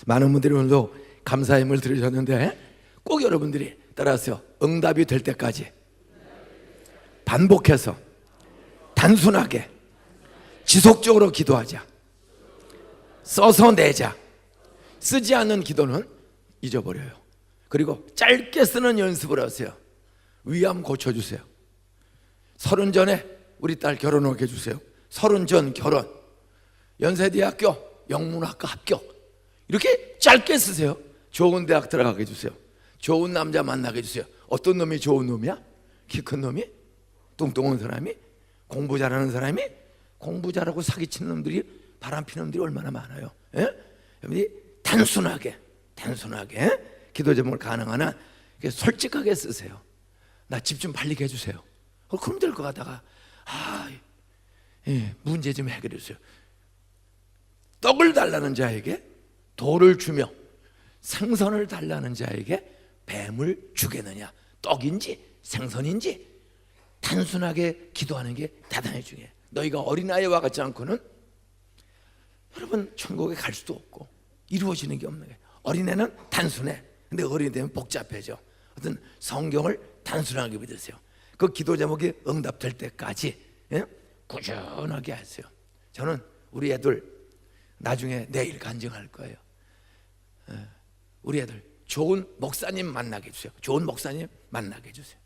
많은 분들이 오늘도 감사의 힘을 들으셨는데 꼭 여러분들이 따라서 응답이 될 때까지 반복해서 단순하게 지속적으로 기도하자. 써서 내자. 쓰지 않는 기도는 잊어버려요. 그리고 짧게 쓰는 연습을 하세요. 위암 고쳐주세요. 30 전에 우리 딸 결혼하게 해주세요. 30 전 결혼, 연세대학교 영문학과 합격, 이렇게 짧게 쓰세요. 좋은 대학 들어가게 해주세요. 좋은 남자 만나게 해주세요. 어떤 놈이 좋은 놈이야? 키 큰 놈이? 뚱뚱한 사람이? 공부 잘하는 사람이? 공부 잘하고 사기치는 놈들이, 바람피는 놈들이 얼마나 많아요. 예? 여러분이 단순하게 기도 제목을 가능한 한 솔직하게 쓰세요. 나 집 좀 팔리게 해주세요. 그럼 될 것 같다가 문제 좀 해결해 주세요. 떡을 달라는 자에게 돌을 주며 생선을 달라는 자에게 뱀을 주겠느냐. 떡인지 생선인지 단순하게 기도하는 게 대단히 중요해요. 너희가 어린아이와 같지 않고는 여러분 천국에 갈 수도 없고 이루어지는 게 없는 거예요. 어린애는 단순해. 근데 어른이 되면 복잡해져. 어떤 성경을 단순하게 믿으세요. 그 기도 제목이 응답될 때까지 꾸준하게 하세요. 저는 우리 애들 나중에 내일 간증할 거예요. 우리 애들 좋은 목사님 만나게 해주세요. 좋은 목사님 만나게 해주세요.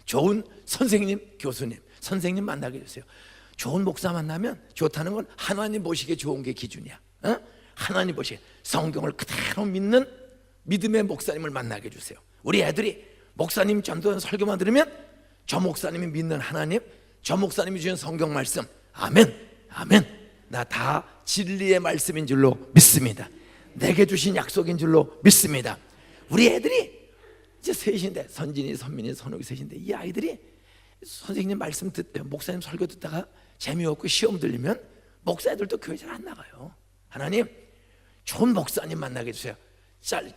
좋은 선생님, 교수님, 선생님 만나게 해주세요. 좋은 목사 만나면 좋다는 건 하나님 보시기에 좋은 게 기준이야. 하나님 보시기에 성경을 그대로 믿는 믿음의 목사님을 만나게 해주세요. 우리 애들이 목사님 전도연 설교만 들으면 저 목사님이 믿는 하나님, 저 목사님이 주신 성경 말씀, 아멘, 아멘, 나 다 진리의 말씀인 줄로 믿습니다. 내게 주신 약속인 줄로 믿습니다. 우리 애들이 이제 셋인데, 선진이, 선민이, 선욱이 셋인데, 이 아이들이 선생님 말씀 목사님 설교 듣다가 재미없고 시험 들리면 목사들도 교회 잘 안 나가요. 하나님, 좋은 목사님 만나게 해주세요.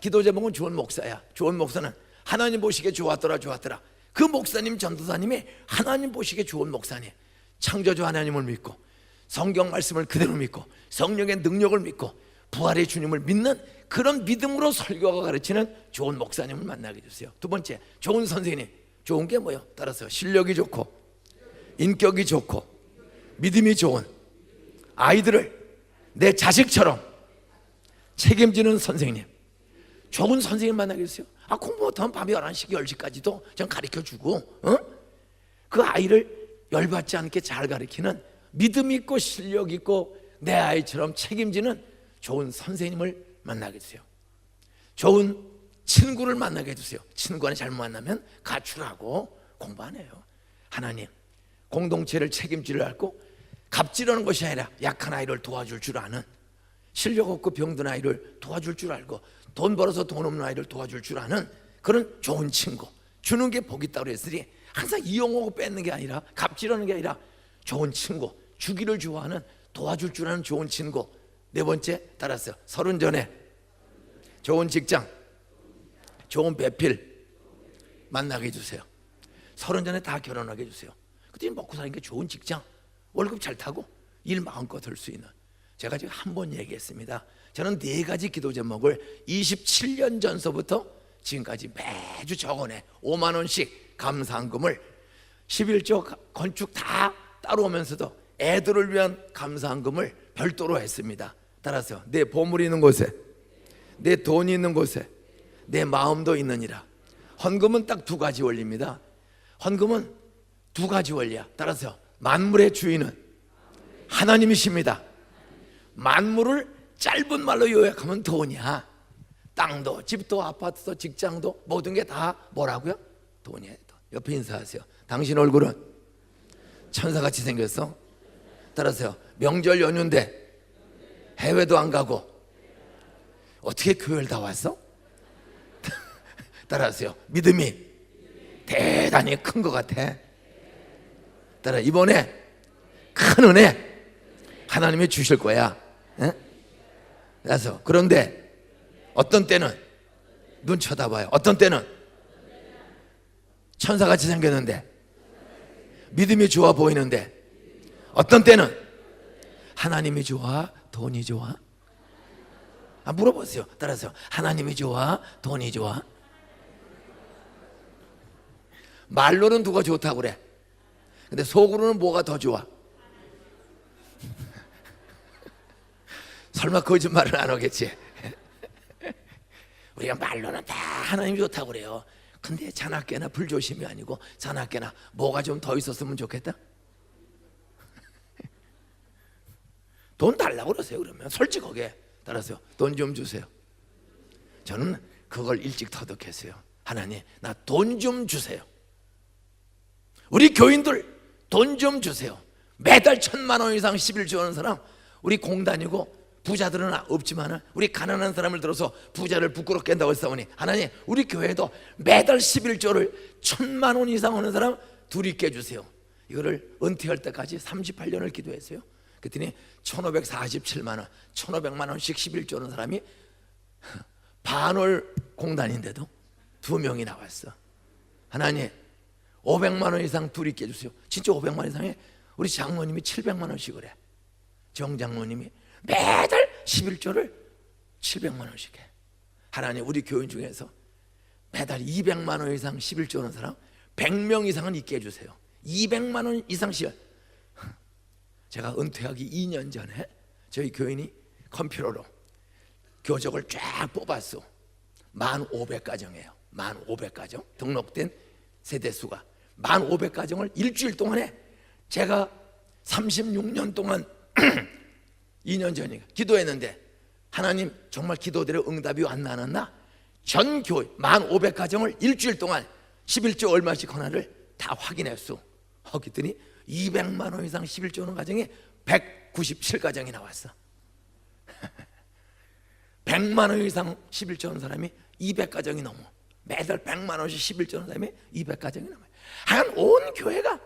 기도 제목은 좋은 목사야. 좋은 목사는 하나님 보시기에 좋았더라. 그 목사님, 전도사님이 하나님 보시기에 좋은 목사님, 창조주 하나님을 믿고 성경 말씀을 그대로 믿고 성령의 능력을 믿고 부활의 주님을 믿는 그런 믿음으로 설교가 가르치는 좋은 목사님을 만나게 해주세요. 두 번째, 좋은 선생님. 좋은 게 뭐예요? 따라서 실력이 좋고 인격이 좋고 믿음이 좋은 아이들을 내 자식처럼 책임지는 선생님. 좋은 선생님 만나게 해주세요. 공부 못하면 밤에 11시, 10시까지도 전 가르쳐주고 그 아이를 열받지 않게 잘 가르치는 믿음 있고 실력 있고 내 아이처럼 책임지는 좋은 선생님을 만나게 해주세요. 좋은 친구를 만나게 해주세요. 친구와 잘못 만나면 가출하고 공부 안 해요. 하나님, 공동체를 책임질 줄 알고 갑질하는 것이 아니라 약한 아이를 도와줄 줄 아는, 실력 없고 병든 아이를 도와줄 줄 알고 돈 벌어서 돈 없는 아이를 도와줄 줄 아는 그런 좋은 친구. 주는 게 복 있다고 그랬으니 항상 이용하고 뺏는 게 아니라 갑질하는 게 아니라 좋은 친구, 주기를 좋아하는, 도와줄 줄 아는 좋은 친구. 네 번째, 따라서 30 전에 좋은 직장, 좋은 배필 만나게 해주세요. 30 전에 다 결혼하게 해주세요. 그때 먹고 사는 게 좋은 직장, 월급 잘 타고 일 마음껏 할 수 있는. 제가 지금 한 번 얘기했습니다. 저는 4가지 기도 제목을 27년 전서부터 지금까지 매주 적어내 5만 원씩 감사한금을 11조 건축 다 따라오면서도 애들을 위한 감사한금을 별도로 했습니다. 따라서 내 보물이 있는 곳에, 내 돈이 있는 곳에 내 마음도 있느니라. 헌금은 딱 2가지 원리입니다. 헌금은 2가지 원리야. 따라서 만물의 주인은 하나님이십니다. 만물을 짧은 말로 요약하면 돈이야. 땅도, 집도, 아파트도, 직장도, 모든 게 다 뭐라고요? 돈이에요. 돈. 옆에 인사하세요. 당신 얼굴은 천사같이 생겼어. 따라서요, 명절 연휴인데 해외도 안 가고 어떻게 교회를 다 왔어? 따라하세요. 믿음이 대단히 큰 것 같아. 따라, 이번에 큰 은혜 하나님이 주실 거야. 그래서 그런데 어떤 때는 눈 쳐다봐요. 어떤 때는 천사같이 생겼는데 믿음이 좋아 보이는데, 어떤 때는 하나님이 좋아, 돈이 좋아? 물어보세요. 따라서 하나님이 좋아? 돈이 좋아? 말로는 누가 좋다고 그래? 근데 속으로는 뭐가 더 좋아? 설마 거짓말을 안 하겠지? 우리가 말로는 다 하나님이 좋다고 그래요. 근데 자나깨나 불조심이 아니고 자나깨나 뭐가 좀 더 있었으면 좋겠다? 돈 달라고 그러세요. 그러면 솔직하게 따라서 돈 좀 주세요. 저는 그걸 일찍 터득했어요. 하나님, 나 돈 좀 주세요. 우리 교인들 돈 좀 주세요. 매달 1,000만 원 이상 11조 하는 사람, 우리 공단이고 부자들은 없지만 우리 가난한 사람을 들어서 부자를 부끄럽게 한다고 했사오니, 하나님 우리 교회도 매달 11조를 1,000만 원 이상 하는 사람 둘이 깨주세요. 이거를 은퇴할 때까지 38년을 기도했어요. 그랬더니 1,547만 원, 1,500만 원씩 11조 하는 사람이 반월 공단인데도 2명이 나왔어. 하나님 500만 원 이상 둘이 깨주세요. 진짜 500만 원 이상에 우리 장모님이 700만 원씩 그래. 정장모님이 매달 11조를 700만 원씩 해. 하나님 우리 교인 중에서 매달 200만 원 이상 11조 하는 사람 100명 이상은 있게 해주세요. 200만 원 이상씩. 제가 은퇴하기 2년 전에 저희 교인이 컴퓨터로 교적을 쫙 뽑았어. 1,500가정이에요 1,500가정 등록된 세대수가 1,500가정을 일주일 동안에 제가 36년 동안 2년 전에 기도했는데, 하나님 정말 기도대로 응답이 왔나 안 왔나? 전 교회 1,500가정을 일주일 동안 11조 얼마씩 하나를 다 확인했어. 그랬더니 200만 원 이상 11조 하는 가정이 197가정이 나왔어. 100만 원 이상 11조 하는 사람이 200가정이 넘어. 매달 100만 원씩 11조 하는 사람이 200가정이 넘어요. 한 온 교회가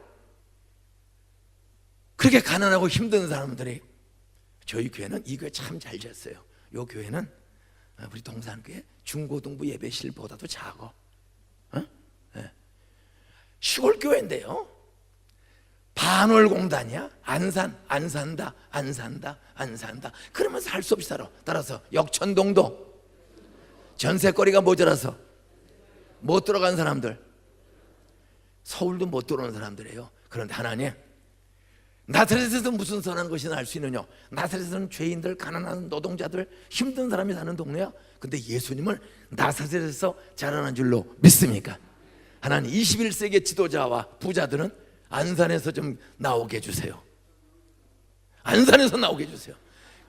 그렇게 가난하고 힘든 사람들이, 저희 교회는 이 교회 참 잘 지었어요. 이 교회는 우리 동산교회 중고등부 예배실보다도 작아. 시골 교회인데요, 반월공단이야. 안 산다. 그러면 살 수 없이 살아. 따라서 역천동도 전세거리가 모자라서 못 들어간 사람들, 서울도 못 들어오는 사람들이에요. 그런데 하나님, 나사렛에서 무슨 선한 것이 날 수 있느냐? 나사렛에서는 죄인들, 가난한 노동자들, 힘든 사람이 사는 동네야. 근데 예수님을 나사렛에서 자라난 줄로 믿습니까? 하나님 21세기 지도자와 부자들은 안산에서 좀 나오게 해주세요. 안산에서 나오게 해주세요.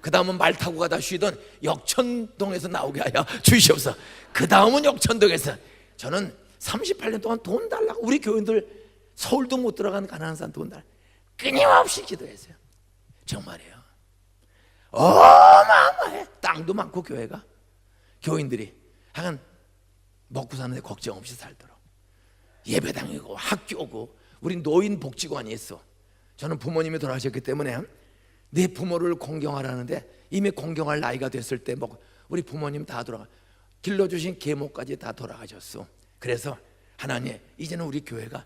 그 다음은 말 타고 가다 쉬던 역천동에서 나오게 하여 주시옵소서. 그 다음은 역천동에서. 저는 38년 동안 돈 달라고, 우리 교인들 서울도 못 들어간 가난한 사람 돈 달라고 끊임없이 기도했어요. 정말이에요. 어마어마해. 땅도 많고 교회가, 교인들이 하여간 먹고 사는데 걱정 없이 살도록 예배당이고 학교고, 우리 노인복지관이 있어. 저는 부모님이 돌아가셨기 때문에 내 부모를 공경하라는데 이미 공경할 나이가 됐을 때 우리 부모님 다 돌아가, 길러주신 계모까지 다 돌아가셨어. 그래서 하나님, 이제는 우리 교회가,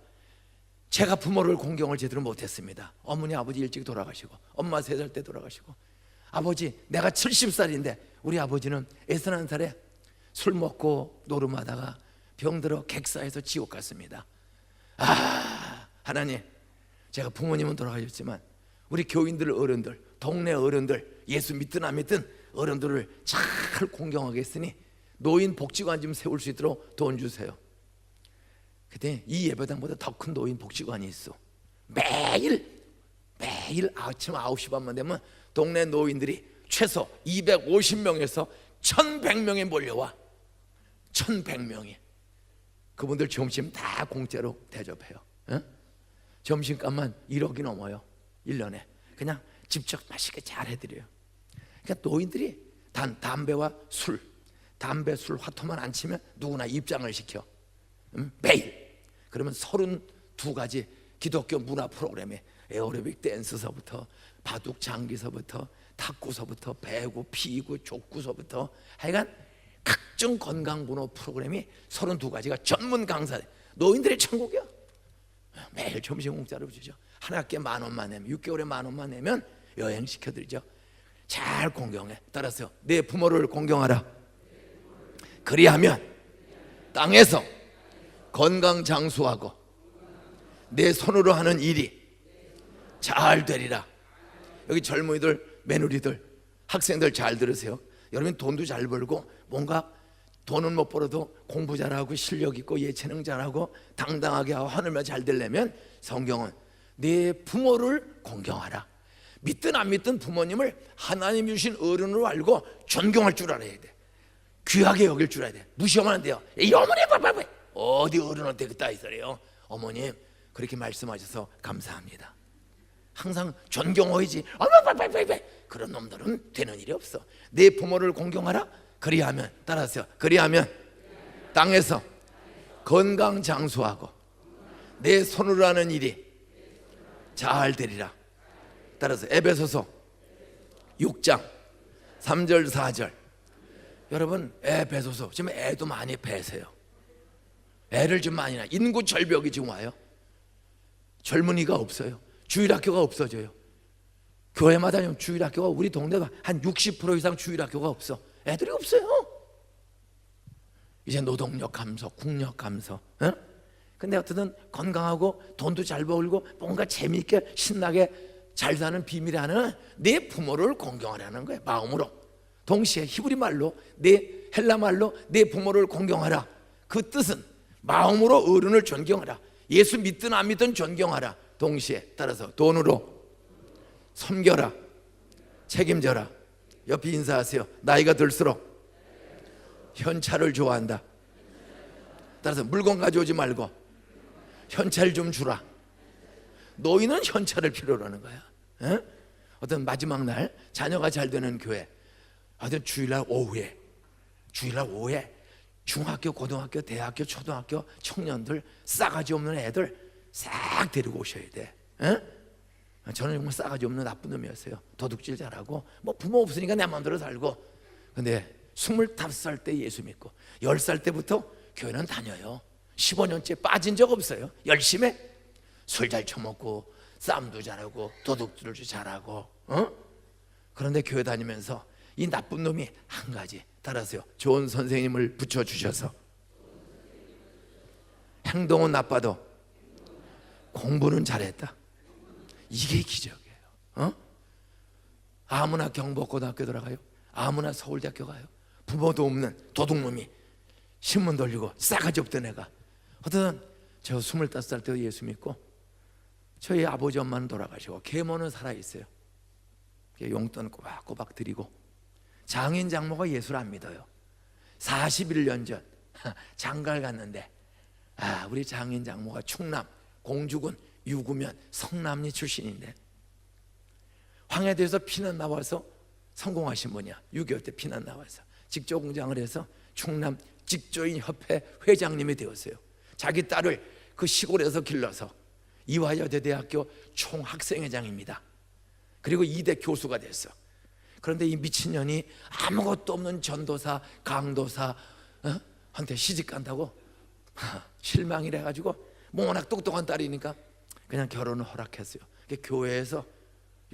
제가 부모를 공경을 제대로 못했습니다. 어머니 아버지 일찍 돌아가시고, 엄마 3살 때 돌아가시고, 아버지 내가 70살인데 우리 아버지는 61살에 술 먹고 노름하다가 병들어 객사해서 지옥 갔습니다. 하나님, 제가 부모님은 돌아가셨지만 우리 교인들, 어른들, 동네 어른들, 예수 믿든 안 믿든 어른들을 잘 공경하게 했으니 노인 복지관 좀 세울 수 있도록 돈 주세요. 그때 이 예배당보다 더 큰 노인 복지관이 있어. 매일 아침 9시 반만 되면 동네 노인들이 최소 250명에서 1,100명이 몰려와. 1,100명이. 그분들 점심 다 공짜로 대접해요. 점심값만 1억이 넘어요. 1년에. 그냥 직접 맛있게 잘 해드려요. 그러니까 노인들이 담배와 술, 담배, 술, 화토만 안 치면 누구나 입장을 시켜. 매일. 그러면 32가지 기독교 문화 프로그램에 에어로빅 댄스서부터 바둑 장기서부터 탁구서부터 배구, 피구, 족구서부터 하여간 각종 건강문화 프로그램이 32가지가 전문 강사. 노인들의 천국이야. 매일 점심 공짜로 주죠. 한 학기에 10,000원만 내면, 6개월에 10,000원만 내면 여행 시켜드리죠. 잘 공경해. 따라서 내 부모를 공경하라. 그리하면 땅에서 건강 장수하고 내 손으로 하는 일이 잘 되리라. 여기 젊은이들, 며느리들, 학생들 잘 들으세요. 여러분 돈도 잘 벌고 뭔가 돈은 못 벌어도 공부 잘하고 실력 있고 예체능 잘하고 당당하게 하고 하늘만 잘 되려면 성경은 내 부모를 공경하라. 믿든 안 믿든 부모님을 하나님이 주신 어른으로 알고 존경할 줄 알아야 돼. 귀하게 여길 줄 알아야 돼. 무시하면 안 돼요. 이 어머니 봐봐, 어디 어른한테 그따 있어요. 어머님 그렇게 말씀하셔서 감사합니다. 항상 존경해야지. 그런 놈들은 되는 일이 없어. 내 부모를 공경하라. 그리하면, 따라하세요. 그리하면 땅에서 건강 장수하고 내 손으로 하는 일이 잘 되리라. 따라서 에베소서 6장 3절 4절. 여러분 에베소서 지금 애도 많이 배세요. 애를 좀 많이 낳아. 인구 절벽이 지금 와요. 젊은이가 없어요. 주일학교가 없어져요. 교회마다 주일학교가, 우리 동네가 한 60% 이상 주일학교가 없어. 애들이 없어요. 이제 노동력 감소, 국력 감소. 근데 어쨌든 건강하고 돈도 잘 벌고 뭔가 재미있게 신나게 잘 사는 비밀이 하나는 내 부모를 공경하라는 거예요. 마음으로. 동시에 히브리 말로, 헬라 말로 내 부모를 공경하라. 그 뜻은 마음으로 어른을 존경하라. 예수 믿든 안 믿든 존경하라. 동시에 따라서 돈으로 섬겨라. 책임져라. 옆에 인사하세요. 나이가 들수록 현찰을 좋아한다. 따라서 물건 가져오지 말고 현찰 좀 주라. 노인은 현찰을 필요로 하는 거야. 어떤 마지막 날 자녀가 잘 되는 교회, 어떤 주일날 오후에 중학교, 고등학교, 대학교, 초등학교 청년들, 싸가지 없는 애들 싹 데리고 오셔야 돼. 저는 정말 싸가지 없는 나쁜 놈이었어요. 도둑질 잘하고 뭐 부모 없으니까 내 마음대로 살고. 근데 25살 때 예수 믿고 10살 때부터 교회는 다녀요. 15년째 빠진 적 없어요. 열심히 술 잘 처먹고 싸움도 잘하고 도둑질도 잘하고. 그런데 교회 다니면서 이 나쁜 놈이 한 가지, 따라서요, 좋은 선생님을 붙여주셔서 행동은 나빠도 공부는 잘했다. 이게 기적이에요. 아무나 경복고등학교 들어가요. 아무나 서울대학교 가요. 부모도 없는 도둑놈이 신문 돌리고 싸가지 없던 애가. 어떤 저 25살 때 예수 믿고 저희 아버지 엄마는 돌아가시고 계모는 살아있어요. 용돈 꼬박꼬박 드리고. 장인 장모가 예수를 안 믿어요. 41년 전 장가를 갔는데 우리 장인 장모가 충남 공주군 유구면 성남리 출신인데 황해도에서 피난 나와서 성공하신 분이야. 6.25 때 피난 나와서 직조 공장을 해서 충남 직조인 협회 회장님이 되었어요. 자기 딸을 그 시골에서 길러서 이화여대대학교 총학생회장입니다. 그리고 2대 교수가 됐어. 그런데 이 미친년이 아무것도 없는 전도사, 강도사 한테 시집간다고 실망이래 가지고 워낙 똑똑한 딸이니까 그냥 결혼을 허락했어요. 교회에서,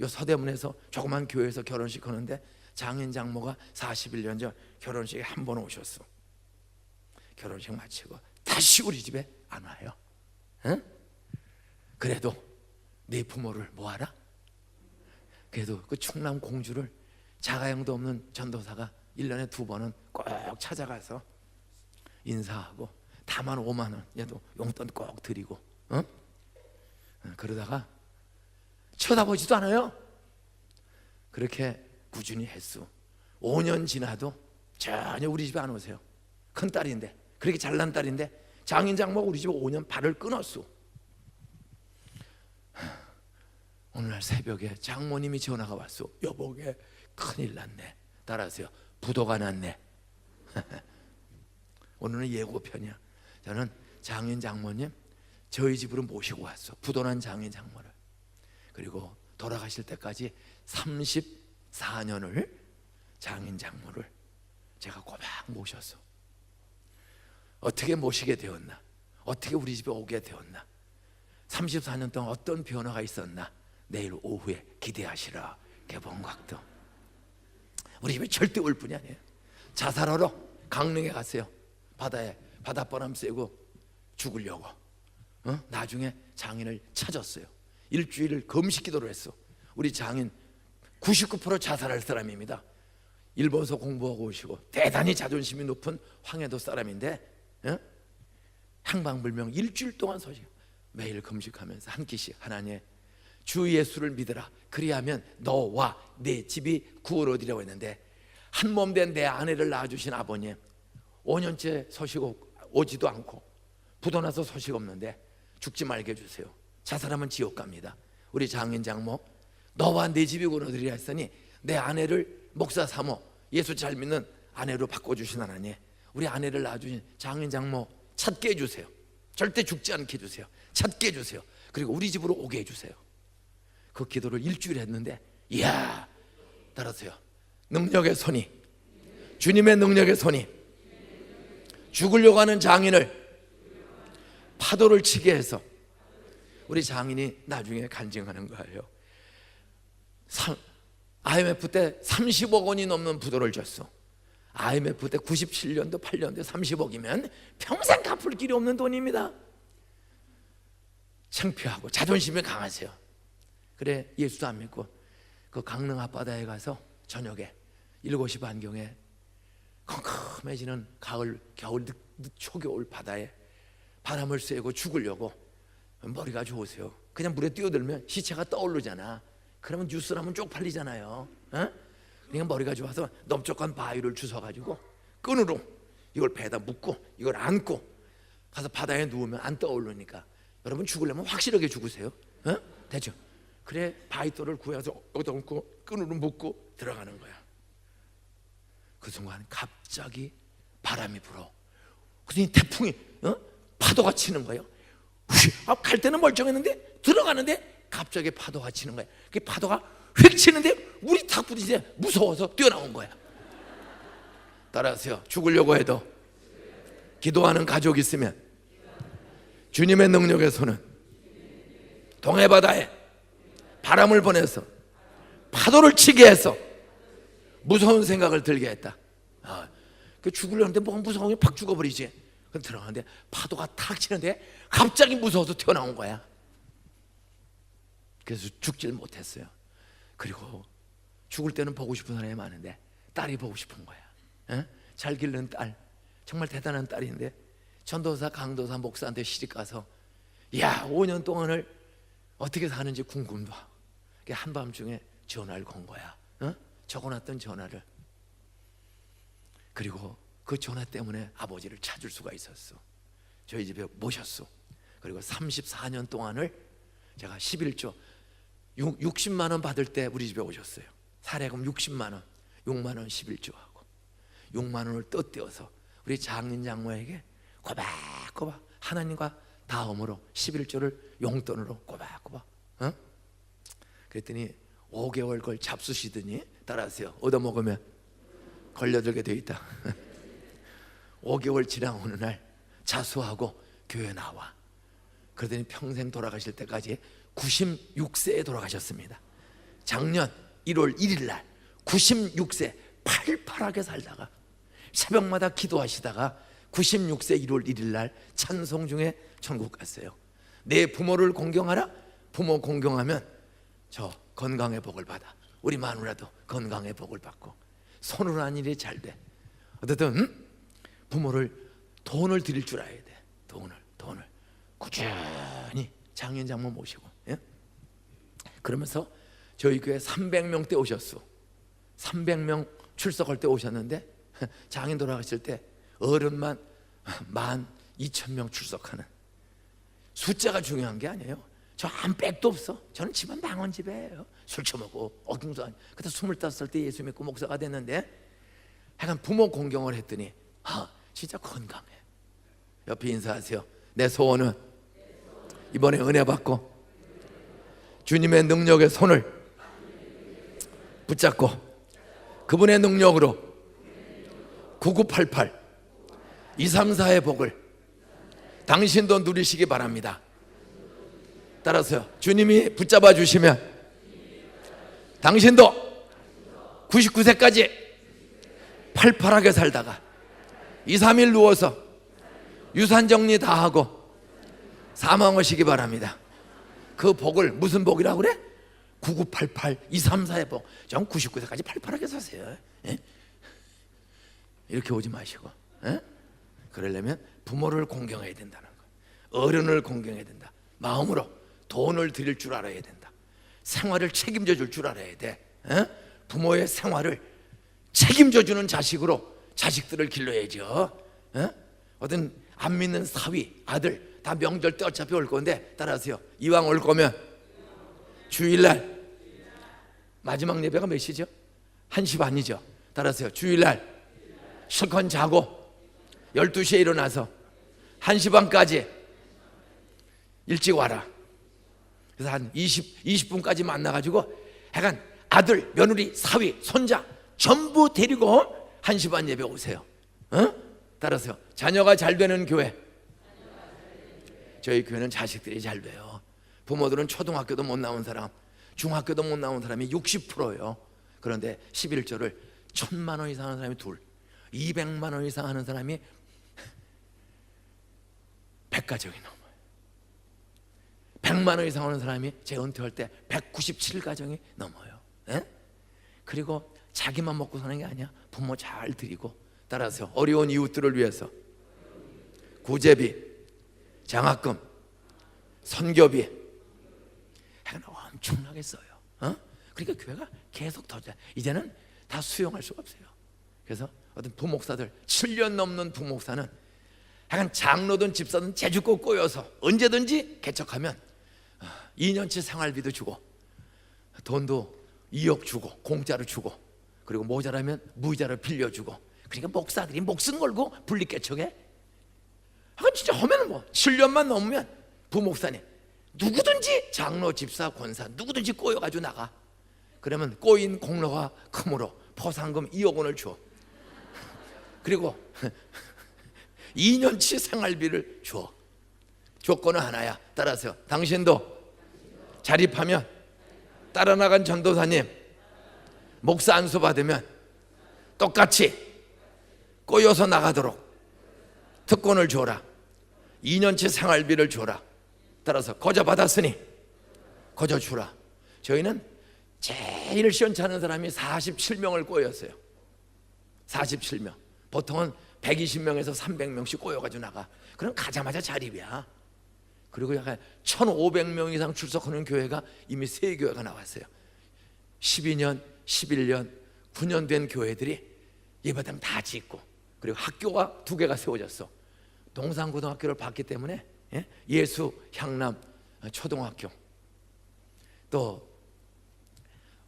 요 서대문에서 조그만 교회에서 결혼식 하는데 장인 장모가 41년 전 결혼식에 한 번 오셨어. 결혼식 마치고 다시 우리 집에 안 와요. 그래도 네 부모를 뭐하라? 그래도 그 충남 공주를 자가용도 없는 전도사가 1년에 2번은 꼭 찾아가서 인사하고 다만 5만 원 얘도 용돈 꼭 드리고. 그러다가 쳐다보지도 않아요. 그렇게 꾸준히 했어. 5년 지나도 전혀 우리 집에 안 오세요. 큰 딸인데, 그렇게 잘난 딸인데 장인 장모가 우리 집에 5년 발을 끊었어. 오늘날 새벽에 장모님이 전화가 왔어. 여보게 큰일 났네. 따라하세요. 부도가 났네. 오늘은 예고편이야. 저는 장인 장모님 저희 집으로 모시고 왔어. 부도난 장인 장모를. 그리고 돌아가실 때까지 34년을 장인 장모를 제가 꼬박 모셨어. 어떻게 모시게 되었나? 어떻게 우리 집에 오게 되었나? 34년 동안 어떤 변화가 있었나? 내일 오후에 기대하시라. 개봉각도. 우리 집에 절대 올 분이 아니에요. 자살하러 강릉에 갔어요. 바다에 바닷바람 쐬고 죽으려고. 나중에 장인을 찾았어요. 일주일을 금식 기도를 했어. 우리 장인 99% 자살할 사람입니다. 일본서 공부하고 오시고 대단히 자존심이 높은 황해도 사람인데 행방불명 일주일 동안 서시고 매일 금식하면서 한 끼씩 하나님 주 예수를 믿으라. 그리하면 너와 내 집이 구원 얻으려고 했는데 한 몸 된 내 아내를 낳아주신 아버님 5년째 서시고 오지도 않고 부도나서 서식 없는데 죽지 말게 해주세요. 자살하면 지옥 갑니다. 우리 장인 장모 너와 내 집이 구원 얻으리라 했으니 내 아내를 목사 사모 예수 잘 믿는 아내로 바꿔주신 하나님 우리 아내를 낳아주신 장인 장모 찾게 해주세요. 절대 죽지 않게 해주세요. 찾게 해주세요. 그리고 우리 집으로 오게 해주세요. 그 기도를 일주일 했는데 이야 따라서요 능력의 손이 주님의 능력의 손이 죽으려고 하는 장인을 파도를 치게 해서 우리 장인이 나중에 간증하는 거예요. IMF 때 30억 원이 넘는 부도를 줬어. IMF 때 97년도 8년도 30억이면 평생 갚을 길이 없는 돈입니다. 창피하고 자존심이 강하세요. 그래 예수도 안 믿고 그 강릉 앞바다에 가서 저녁에 7시 반경에 컴컴해지는 가을 겨울 초겨울 바다에 바람을 쐬고 죽으려고 머리가 좋으세요. 그냥 물에 뛰어들면 시체가 떠오르잖아. 그러면 뉴스라면 쪽팔리잖아요. 그러니까 머리가 좋아서 넓적한 바위를 주워가지고 끈으로 이걸 배에다 묶고 이걸 안고 가서 바다에 누우면 안 떠오르니까 여러분 죽으려면 확실하게 죽으세요. 되죠? 그래 바위돌을 구해서 얻어놓고 끈으로 묶고 들어가는 거야. 그 순간 갑자기 바람이 불어. 그랬더니 태풍이 파도가 치는 거예요. 갈 때는 멀쩡했는데 들어가는데 갑자기 파도가 치는 거야. 그 파도가 휙 치는데 우리 탁 부딪히는데 무서워서 뛰어나온 거야. 따라하세요. 죽으려고 해도 기도하는 가족이 있으면 주님의 능력의 손은 동해바다에 바람을 보내서 파도를 치게 해서 무서운 생각을 들게 했다. 그 죽으려는데 뭐가 무서우면 팍 죽어버리지. 들어가는데 파도가 탁 치는데 갑자기 무서워서 튀어나온 거야. 그래서 죽질 못했어요. 그리고 죽을 때는 보고 싶은 사람이 많은데 딸이 보고 싶은 거야. 잘 기르는 딸, 정말 대단한 딸인데 전도사 강도사 목사한테 시집가서 야 5년 동안을 어떻게 사는지 궁금도 하고 한밤중에 전화를 건 거야. 적어놨던 전화를. 그리고 그 전화 때문에 아버지를 찾을 수가 있었어. 저희 집에 모셨어. 그리고 34년 동안을 제가 11조 60만 원 받을 때 우리 집에 오셨어요. 사례금 60만 원, 6만 원 11조하고 6만 원을 떠떼어서 우리 장인 장모에게 꼬박꼬박 하나님과 다음으로 11조를 용돈으로 꼬박꼬박. 그랬더니 5개월 걸 잡수시더니 따라하세요. 얻어먹으면 걸려들게 돼 있다. 5개월 지난 어느 날 자수하고 교회 나와. 그러더니 평생 돌아가실 때까지 96세에 돌아가셨습니다. 작년 1월 1일 날 96세 팔팔하게 살다가 새벽마다 기도하시다가 96세 1월 1일 날 찬송 중에 천국 갔어요. 내 부모를 공경하라. 부모 공경하면 저 건강의 복을 받아. 우리 마누라도 건강의 복을 받고 손으로 한 일이 잘 돼. 어쨌든 부모를 돈을 드릴 줄 알아야 돼. 돈을 꾸준히 장인 장모 모시고. 그러면서 저희 교회 300명 때 오셨어. 300명 출석할 때 오셨는데 장인 돌아가실 때 어른만 12,000명 출석하는. 숫자가 중요한 게 아니에요. 저 한 백도 없어. 저는 집안 망원 집이에요. 술 처먹고 어김도 아니. 그때 25살 때 예수 믿고 목사가 됐는데 하여간 부모 공경을 했더니 진짜 건강해. 옆에 인사하세요. 내 소원은 이번에 은혜 받고 주님의 능력의 손을 붙잡고 그분의 능력으로 9988 234의 복을 당신도 누리시기 바랍니다. 따라서요. 주님이 붙잡아 주시면 당신도 99세까지 팔팔하게 살다가 2, 3일 누워서 유산 정리 다 하고 사망하시기 바랍니다. 그 복을 무슨 복이라고 그래? 9988 234의 복. 전 99세까지 팔팔하게 사세요. 예? 이렇게 오지 마시고, 예? 그러려면 부모를 공경해야 된다는 거, 어른을 공경해야 된다. 마음으로 돈을 드릴 줄 알아야 된다. 생활을 책임져 줄 줄 알아야 돼. 예? 부모의 생활을 책임져 주는 자식으로 자식들을 길러야죠. 예? 어떤 안 믿는 사위, 아들 다 명절 때 어차피 올 건데 따라하세요. 이왕 올 거면 주일날 마지막 예배가 몇 시죠? 1시 반이죠. 따라하세요. 주일날 실컷 자고 12시에 일어나서 1시 반까지 일찍 와라. 그래서 한 20분까지 만나가지고 약간 아들, 며느리, 사위, 손자 전부 데리고 1시 반 예배 오세요. 어? 따라서요. 자녀가 잘 되는 교회. 저희 교회는 자식들이 잘 돼요. 부모들은 초등학교도 못 나온 사람, 중학교도 못 나온 사람이 60%예요. 그런데 11조를 1,000만 원 이상 하는 사람이 둘, 200만 원 이상 하는 사람이 100가정이 넘어요. 100만 원 이상 하는 사람이 제 은퇴할 때 197가정이 넘어요. 에? 그리고 자기만 먹고 사는 게 아니야. 부모 잘 드리고. 따라서 어려운 이웃들을 위해서 구제비, 장학금, 선교비 엄청나게 써요. 어? 그러니까 교회가 계속 더 잘. 이제는 다 수용할 수가 없어요. 그래서 어떤 부목사들 7년 넘는 부목사는 약간 장로든 집사든 재주고 꼬여서 언제든지 개척하면 2년치 생활비도 주고 돈도 2억 주고 공짜로 주고 그리고 모자라면 무이자로 빌려주고. 그러니까 목사들이 목숨 걸고 분리개척해. 진짜 하면은 뭐 7년만 넘으면 부목사님 누구든지 장로, 집사, 권사 누구든지 꼬여가지고 나가. 그러면 꼬인 공로가 크므로 포상금 2억 원을 줘. 그리고 2년치 생활비를 줘. 조건은 하나야. 따라서 당신도 자립하면 따라 나간 전도사님 목사 안수 받으면 똑같이 꼬여서 나가도록 특권을 줘라. 2년치 생활비를 줘라. 따라서 거저 받았으니 거저 주라. 저희는 제일 시원찮은 사람이 47명을 꼬였어요. 47명. 보통은 120명에서 300명씩 꼬여가지고 나가. 그럼 가자마자 자립이야. 그리고 약간 1500명 이상 출석하는 교회가 이미 3교회가 나왔어요. 12년, 11년, 9년 된 교회들이 예배당 다 짓고 그리고 학교가 2개가 세워졌어. 동산고등학교를 봤기 때문에 예수 향남 초등학교, 또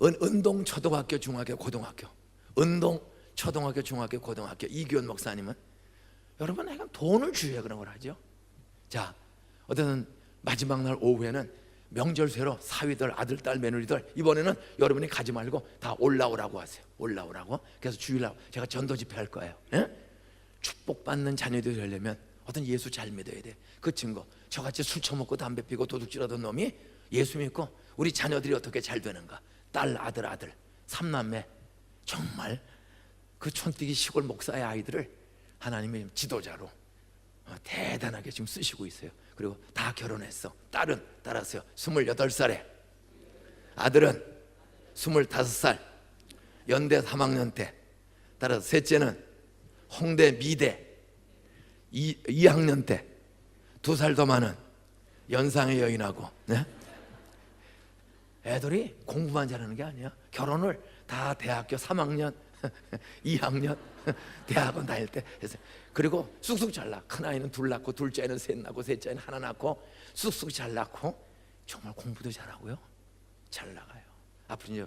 은동 초등학교, 중학교, 고등학교, 은동 초등학교, 중학교, 고등학교. 이규현 목사님은 여러분 약간 돈을 주여 그런 걸 하죠. 자, 어떤 마지막 날 오후에는 명절쇠로 사위들, 아들, 딸, 며느리들 이번에는 여러분이 가지 말고 다 올라오라고 하세요. 올라오라고. 그래서 주일날 제가 전도 집회 할 거예요. 축복받는 자녀들이 되려면 어떤 예수 잘 믿어야 돼. 그 친구 저같이 술 처먹고 담배 피고 도둑질하던 놈이 예수 믿고 우리 자녀들이 어떻게 잘 되는가. 딸, 아들 3남매 정말 그 촌뜨기 시골 목사의 아이들을 하나님의 지도자로 대단하게 지금 쓰시고 있어요. 그리고 다 결혼했어. 딸은 따라서요 28살에, 아들은 25살 연대 3학년 때, 따라서 셋째는 홍대 미대 2학년 때, 2살 더 많은 연상의 여인하고. 네? 애들이 공부만 잘하는 게 아니야. 결혼을 다 대학교 3학년 2학년 대학원 다닐 때 해서. 그리고 쑥쑥 잘 낳고 큰아이는 2 낳고 둘째는 3 낳고 셋째는 1 낳고 쑥쑥 잘 낳고 정말 공부도 잘하고요. 잘 나가요. 앞으로 이제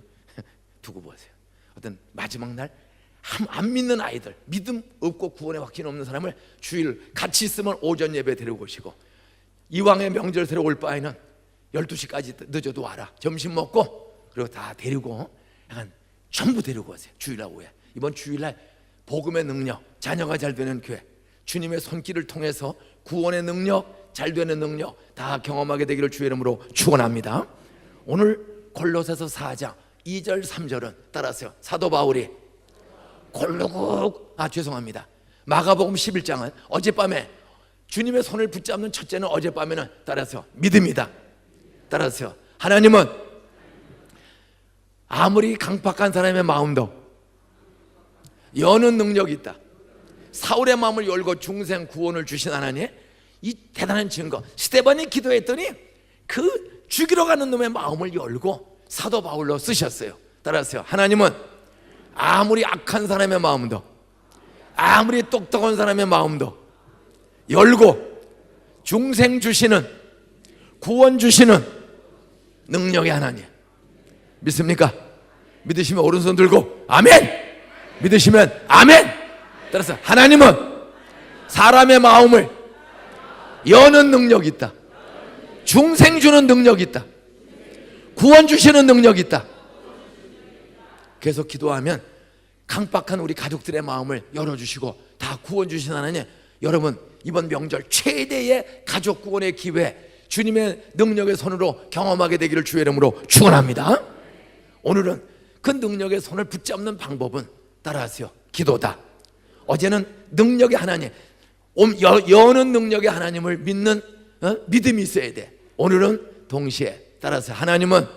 두고 보세요. 어떤 마지막 날 안 믿는 아이들, 믿음 없고 구원의 확신 없는 사람을 주일 같이 있으면 오전 예배 데리고 오시고, 이왕의 명절새로 올 바에는 12시까지 늦어도 와라. 점심 먹고 그리고 다 데리고 약간 전부 데리고 오세요. 주일날 오후에. 이번 주일날 복음의 능력, 자녀가 잘 되는 교회, 주님의 손길을 통해서 구원의 능력, 잘 되는 능력 다 경험하게 되기를 주의 이름으로 축원합니다. 오늘 골로새서 4장 2절 3절은 따라서요. 사도 바울이 죄송합니다. 마가복음 11장은 어젯밤에 주님의 손을 붙잡는 첫째는 어젯밤에는 따라서 믿음이다. 따라서 하나님은 아무리 강팍한 사람의 마음도 여는 능력이 있다. 사울의 마음을 열고 중생 구원을 주신 하나님, 이 대단한 증거. 스데반이 기도했더니 그 죽이러 가는 놈의 마음을 열고 사도 바울로 쓰셨어요. 따라서 하나님은 아무리 악한 사람의 마음도, 아무리 똑똑한 사람의 마음도 열고 중생 주시는, 구원 주시는 능력의 하나님. 믿습니까? 믿으시면 오른손 들고 아멘. 믿으시면 아멘. 따라서 하나님은 사람의 마음을 여는 능력이 있다. 중생 주는 능력이 있다. 구원 주시는 능력이 있다. 계속 기도하면 강박한 우리 가족들의 마음을 열어주시고 다 구원 주신 하나님, 여러분 이번 명절 최대의 가족 구원의 기회, 주님의 능력의 손으로 경험하게 되기를 주의 이름으로 축원합니다. 오늘은 그 능력의 손을 붙잡는 방법은 따라하세요. 기도다. 어제는 능력의 하나님, 여는 능력의 하나님을 믿는 믿음이 있어야 돼. 오늘은 동시에 따라서 하나님은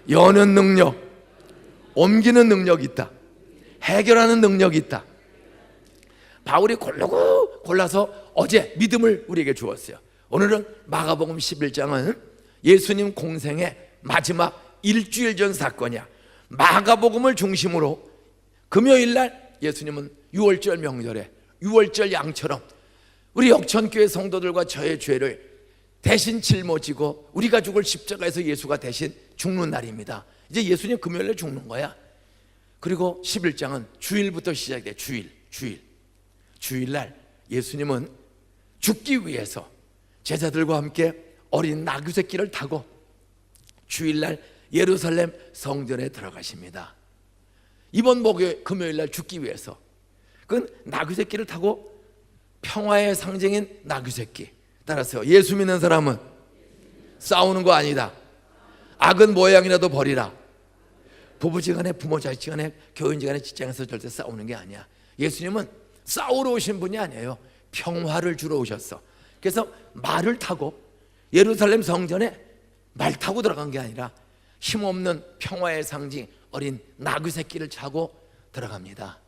여는 능력, 옮기는 능력이 있다. 해결하는 능력이 있다. 바울이 골라서 어제 믿음을 우리에게 주었어요. 오늘은 마가복음 11장은 예수님 공생의 마지막 일주일 전 사건이야. 마가복음을 중심으로 금요일날 예수님은 유월절 명절에 유월절 양처럼 우리 역천교회 성도들과 저의 죄를 대신 짊어지고 우리가 죽을 십자가에서 예수가 대신 죽는 날입니다. 이제 예수님 금요일에 죽는 거야. 그리고 11장은 주일부터 시작돼. 주일날 예수님은 죽기 위해서 제자들과 함께 어린 나귀 새끼를 타고 주일날 예루살렘 성전에 들어가십니다. 이번 금요일날 죽기 위해서 그 나귀 새끼를 타고 평화의 상징인 나귀 새끼. 따라서 예수 믿는 사람은 싸우는 거 아니다. 악은 모양이라도 버리라. 부부지간에, 부모 자식지간에, 교인지간에, 직장에서 절대 싸우는 게 아니야. 예수님은 싸우러 오신 분이 아니에요. 평화를 주러 오셨어. 그래서 말을 타고 예루살렘 성전에 말 타고 들어간 게 아니라 힘없는 평화의 상징 어린 나귀 새끼를 차고 들어갑니다.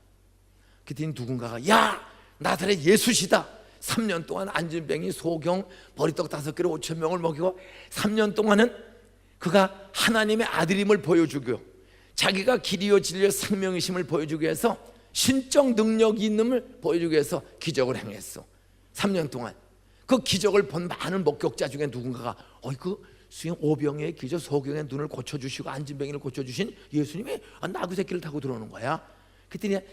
그랬더니 누군가가 야 나사렛 예수시다. 3년 동안 안진뱅이, 소경, 버리떡 5개로 5천 명을 먹이고 3년 동안은 그가 하나님의 아들임을 보여주고 자기가 길이요 진리요 생명이심을 보여주기 위해서 신적 능력이 있음을 보여주기 위해서 기적을 행했어. 3년 동안 그 기적을 본 많은 목격자 중에 누군가가 그 수영 오병의 기적, 소경의 눈을 고쳐주시고 안진뱅이를 고쳐주신 예수님이 나귀 새끼를 타고 들어오는 거야. 그랬더니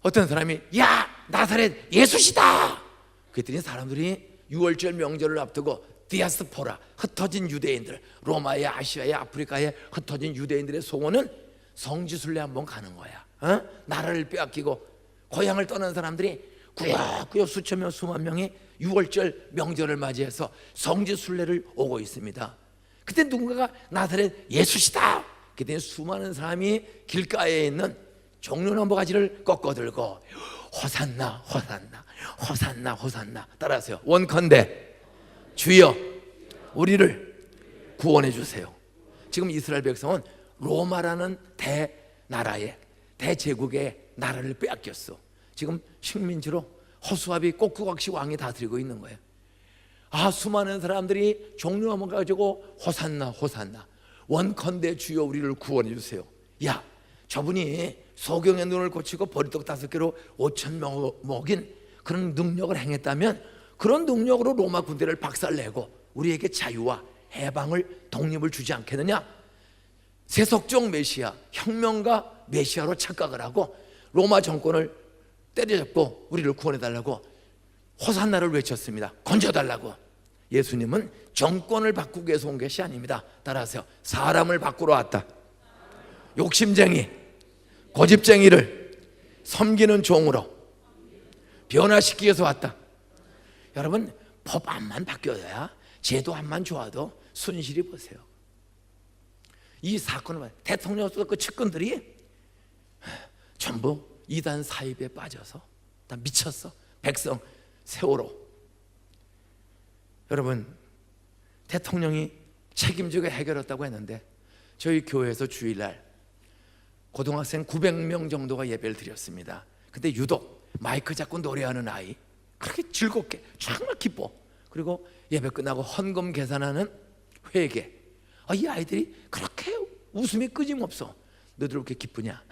어떤 사람이 야 나사렛 예수시다. 그랬더니 사람들이 유월절 명절을 앞두고 디아스포라, 흩어진 유대인들, 로마의, 아시아의, 아프리카에 흩어진 유대인들의 소원은 성지순례 한번 가는 거야. 나라를 빼앗기고 고향을 떠난 사람들이 꾸역꾸역 수천 명, 수만 명이 유월절 명절을 맞이해서 성지순례를 오고 있습니다. 그때 누군가가 나사렛 예수시다. 그때 수많은 사람이 길가에 있는 종려나무 가지를 꺾어들고 호산나 호산나 호산나 호산나. 따라하세요. 원컨대 주여 우리를 구원해 주세요. 지금 이스라엘 백성은 로마라는 대나라의 대제국의 나라를 빼앗겼어. 지금 식민지로 허수아비 꼭두각시 왕이 다스리고 있는 거예요. 수많은 사람들이 종려나무 가지고 호산나 호산나 원컨대 주여 우리를 구원해 주세요. 야 저분이 소경의 눈을 고치고 버리떡 5개로 5천 명 먹인 그런 능력을 행했다면 그런 능력으로 로마 군대를 박살내고 우리에게 자유와 해방을, 독립을 주지 않겠느냐. 세속적 메시아, 혁명가 메시아로 착각을 하고 로마 정권을 때려잡고 우리를 구원해달라고 호산나를 외쳤습니다. 건져달라고. 예수님은 정권을 바꾸기 위해서 온 것이 아닙니다. 따라하세요. 사람을 바꾸러 왔다. 욕심쟁이, 고집쟁이를 섬기는 종으로 변화시키기 위해서 왔다. 여러분 법안만 바뀌어야, 제도안만 좋아도 순실히 보세요. 이 사건을 대통령으로서 그 측근들이 전부 이단 사입에 빠져서 다 미쳤어. 백성 세월호. 여러분, 대통령이 책임지고 해결했다고 했는데 저희 교회에서 주일날 고등학생 900명 정도가 예배를 드렸습니다. 근데 유독 마이크 잡고 노래하는 아이, 그렇게 즐겁게 정말 기뻐. 그리고 예배 끝나고 헌금 계산하는 회계, 이 아이들이 그렇게 웃음이 끊임없어. 너들 왜 이렇게 기쁘냐?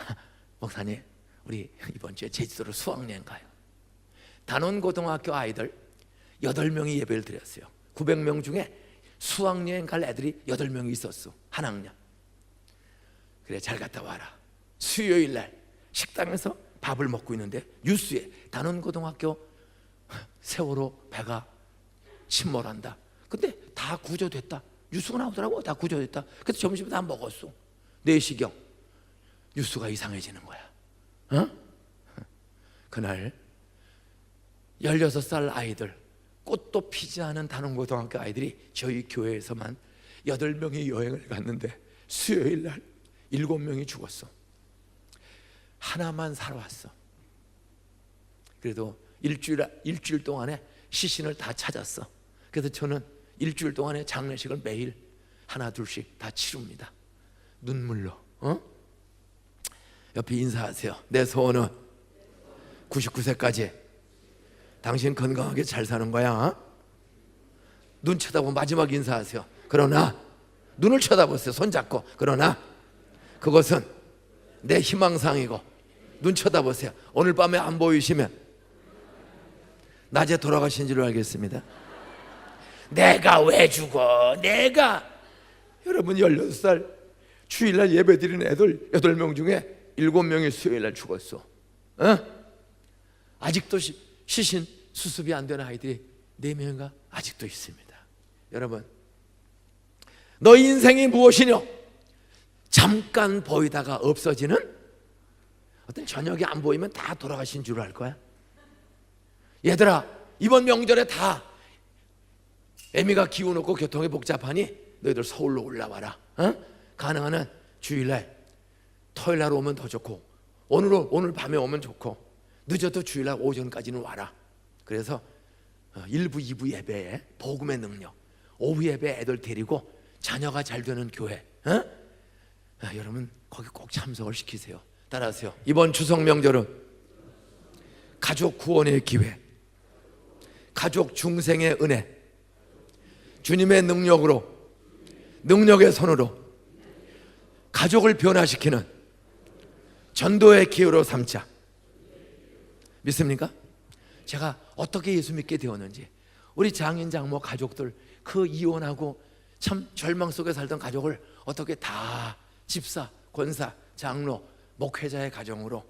목사님, 우리 이번 주에 제주도로 수학여행 가요. 단원고등학교 아이들 8명이 예배를 드렸어요. 900명 중에 수학여행 갈 애들이 8명이 있었어. 한 학년. 그래, 잘 갔다 와라. 수요일 날 식당에서 밥을 먹고 있는데 뉴스에 단원고등학교 세월호 배가 침몰한다. 근데 다 구조됐다. 뉴스가 나오더라고. 다 구조됐다. 그래서 점심 다 먹었어. 4시경 뉴스가 이상해지는 거야. 그날 16살 아이들, 꽃도 피지 않은 단원고등학교 아이들이 저희 교회에서만 8명이 여행을 갔는데 수요일 날 7명이 죽었어. 하나만 살아왔어. 그래도 일주일 동안에 시신을 다 찾았어. 그래서 저는 일주일 동안에 장례식을 매일 하나 둘씩 다 치릅니다. 눈물로. 옆에 인사하세요. 내 소원은 99세까지 당신 건강하게 잘 사는 거야. 눈 쳐다보고 마지막 인사하세요. 그러나 눈을 쳐다보세요. 손잡고. 그러나 그것은 내 희망사항이고, 눈 쳐다보세요. 오늘 밤에 안 보이시면 낮에 돌아가신 줄 알겠습니다. 내가 왜 죽어? 내가. 여러분, 16살 주일날 예배 드리는 애들 8명 중에 7명이 수요일날 죽었어. 아직도 시신 수습이 안 되는 아이들이 4명인가 아직도 있습니다. 여러분, 너 인생이 무엇이냐? 잠깐 보이다가 없어지는, 어떤 저녁에 안 보이면 다 돌아가신 줄 알 거야. 얘들아, 이번 명절에 다 애미가 기운없고 교통이 복잡하니 너희들 서울로 올라와라. 가능한 주일날, 토요일날 오면 더 좋고, 오늘 밤에 오면 좋고, 늦어도 주일날 오전까지는 와라. 그래서 1부 2부 예배에 복음의 능력, 오후 예배 애들 데리고 자녀가 잘 되는 교회, 여러분 거기 꼭 참석을 시키세요. 따라하세요. 이번 추석 명절은 가족 구원의 기회, 가족 중생의 은혜, 주님의 능력으로, 능력의 손으로 가족을 변화시키는 전도의 기회로 삼자. 믿습니까? 제가 어떻게 예수 믿게 되었는지, 우리 장인 장모 가족들, 그 이혼하고 참 절망 속에 살던 가족을 어떻게 다 집사, 권사, 장로, 목회자의 가정으로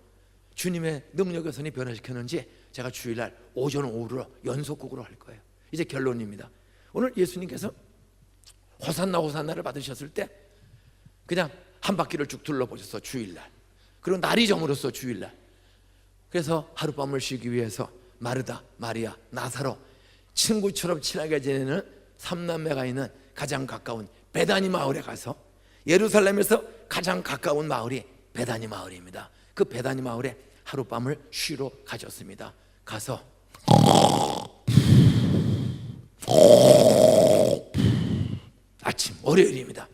주님의 능력의 손이 변화시켰는지 제가 주일날 오전 오후로 연속극으로 할 거예요. 이제 결론입니다. 오늘 예수님께서 호산나 호산나를 받으셨을 때 그냥 한 바퀴를 쭉 둘러보셨어, 주일날. 그리고 날이 저물었어, 주일날. 그래서 하룻밤을 쉬기 위해서 마르다, 마리아, 나사로, 친구처럼 친하게 지내는 3남매가 있는 가장 가까운 베다니 마을에 가서, 예루살렘에서 가장 가까운 마을이 베다니 마을입니다. 그 베다니 마을에 하룻밤을 쉬러 가셨습니다. 가서 아침, 월요일입니다.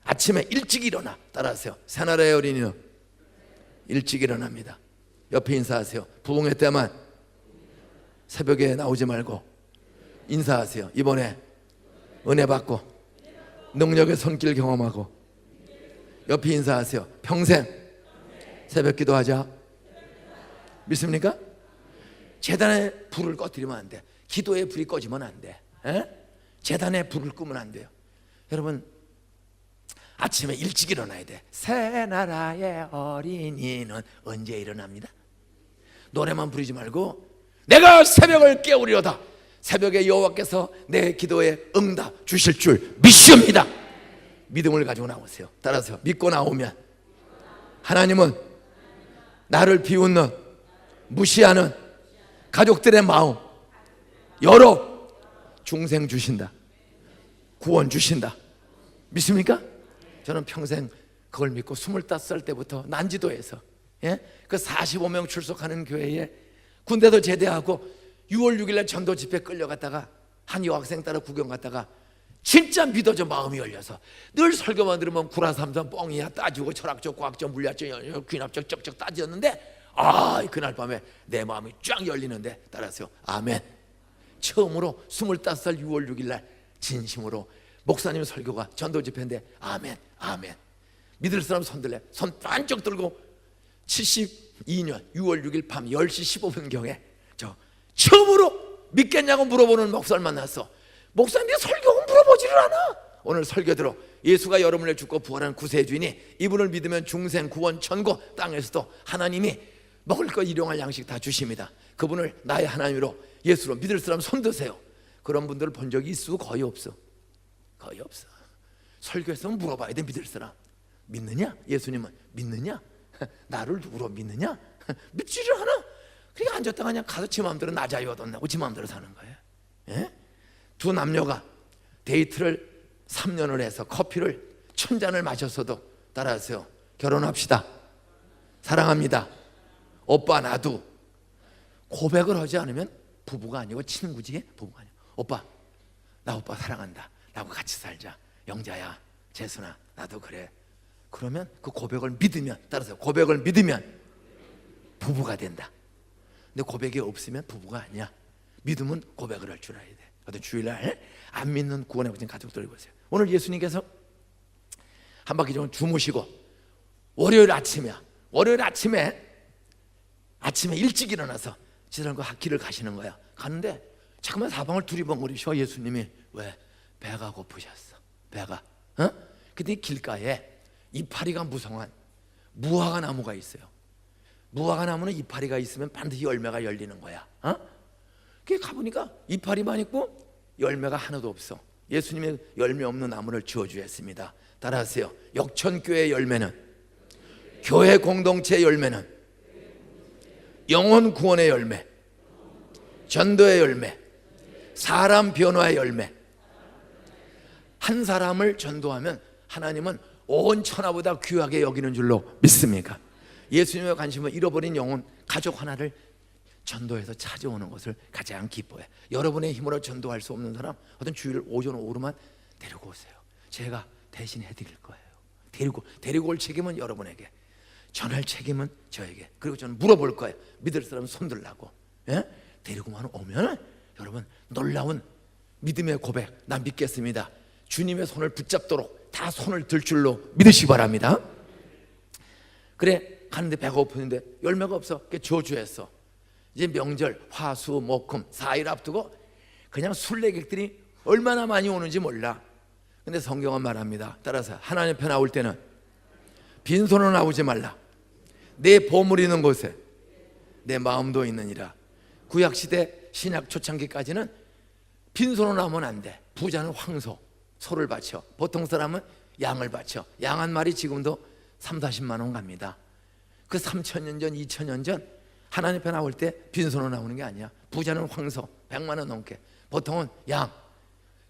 아침에 일찍 일어나. 따라하세요. 새나라의 어린이는 일찍 일어납니다. 옆에 인사하세요. 부흥회 때만 새벽에 나오지 말고 인사하세요. 이번에 은혜 받고 능력의 손길 경험하고. 옆에 인사하세요. 평생 새벽 기도하자. 믿습니까? 제단의 불을 꺼뜨리면 안 돼. 기도의 불이 꺼지면 안 돼. 제단의 불을 끄면 안 돼요. 여러분, 아침에 일찍 일어나야 돼. 새나라의 어린이는 언제 일어납니다? 노래만 부르지 말고 내가 새벽을 깨우리로다. 새벽에 여호와께서 내 기도에 응답 주실 줄 믿습니다. 믿음을 가지고 나오세요. 따라서 믿고 나오면 하나님은 나를 비웃는, 무시하는 가족들의 마음 열어 중생 주신다. 구원 주신다. 믿습니까? 저는 평생 그걸 믿고 25살 때부터 난지도에서 예? 그 45명 출석하는 교회에 군대도 제대하고 6월 6일날 전도 집회 끌려갔다가 한 여학생 따라 구경 갔다가 진짜 믿어져 마음이 열려서 늘 설교만 들으면 구라삼선 뻥이야 따지고 철학적 과학적 물리학적 귀납적 쩍쩍 따지었는데 그날 밤에 내 마음이 쫙 열리는데 따라서요 아멘. 처음으로 25살 6월 6일날 진심으로 목사님 설교가 전도 집회인데 아멘 아멘. 믿을 사람 손 들래. 손 반쪽 들고 72년 6월 6일 밤 10시 15분경에 저 처음으로 믿겠냐고 물어보는 목사를 만났어. 목사님 설교는 물어보지를 않아. 오늘 설교 들어 예수가 여러분을 죽고 부활한 구세주이니 이분을 믿으면 중생 구원 천국 땅에서도 하나님이 먹을 것 일용할 양식 다 주십니다. 그분을 나의 하나님으로 예수로 믿을 사람 손 드세요. 그런 분들을 본 적이 있어? 거의 없어. 거의 없어. 설교에서 물어봐야 돼. 믿을 사람 믿느냐? 예수님은 믿느냐? 나를 누구로 믿느냐? 믿지를 않아. 그러니까 앉았다가 그냥 가서 지 마음대로 나 자유 얻었나고 지 마음대로 사는 거예요. 예? 두 남녀가 데이트를 3년을 해서 커피를 1000잔을 마셨어도 따라하세요. 결혼합시다. 사랑합니다. 오빠 나도. 고백을 하지 않으면 부부가 아니고 친구지. 부부가 아니고 오빠 나 오빠 사랑한다. 나하고 같이 살자. 영자야 재순아 나도 그래. 그러면 그 고백을 믿으면 따라서 고백을 믿으면 부부가 된다. 근데 고백이 없으면 부부가 아니야. 믿으면 고백을 할 줄 알아야 돼. 어떤 주일날 안 믿는 구원에 오신 가족들 보세요. 오늘 예수님께서 한 바퀴 좀 주무시고 월요일 아침에 일찍 일어나서 지들과 길을 가시는 거야. 가는데 잠깐만 사방을 두리번거리셔. 예수님이 왜? 배가 고프셨어. 배가. 근데 길가에 이파리가 무성한 무화과 나무가 있어요. 무화과 나무는 이파리가 있으면 반드시 열매가 열리는 거야. 그게 가보니까 이파리만 있고 열매가 하나도 없어. 예수님이 열매 없는 나무를 지어주셨습니다. 따라하세요. 역천교회 열매는, 교회 공동체 열매는 영혼 구원의 열매, 전도의 열매, 사람 변화의 열매. 한 사람을 전도하면 하나님은 온 천하보다 귀하게 여기는 줄로 믿습니까? 예수님의 관심은 잃어버린 영혼 가족 하나를 전도해서 찾아오는 것을 가장 기뻐해. 여러분의 힘으로 전도할 수 없는 사람 어떤 주일을 오전 오후로만 데리고 오세요. 제가 대신 해드릴 거예요. 데리고 올 책임은 여러분에게, 전할 책임은 저에게. 그리고 저는 물어볼 거예요. 믿을 사람은 손들라고. 예? 데리고만 오면 여러분 놀라운 믿음의 고백, 난 믿겠습니다. 주님의 손을 붙잡도록 다 손을 들 줄로 믿으시기 바랍니다. 그래 가는데 배가 고프는데 열매가 없어. 저주했어. 이제 명절 화수 목금 4일 앞두고 그냥 순례객들이 얼마나 많이 오는지 몰라. 근데 성경은 말합니다. 따라서 하나님 앞에 나올 때는 빈손으로 나오지 말라. 내 보물 있는 곳에 내 마음도 있느니라. 구약시대 신약 초창기까지는 빈손으로 나오면 안 돼. 부자는 황소, 소를 바쳐. 보통 사람은 양을 바쳐. 양 한 마리 지금도 30-40만 원 갑니다. 그 3000년 전, 2000년 전 하나님 앞에 나올 때 빈손으로 나오는 게 아니야. 부자는 황소 100만 원 넘게, 보통은 양.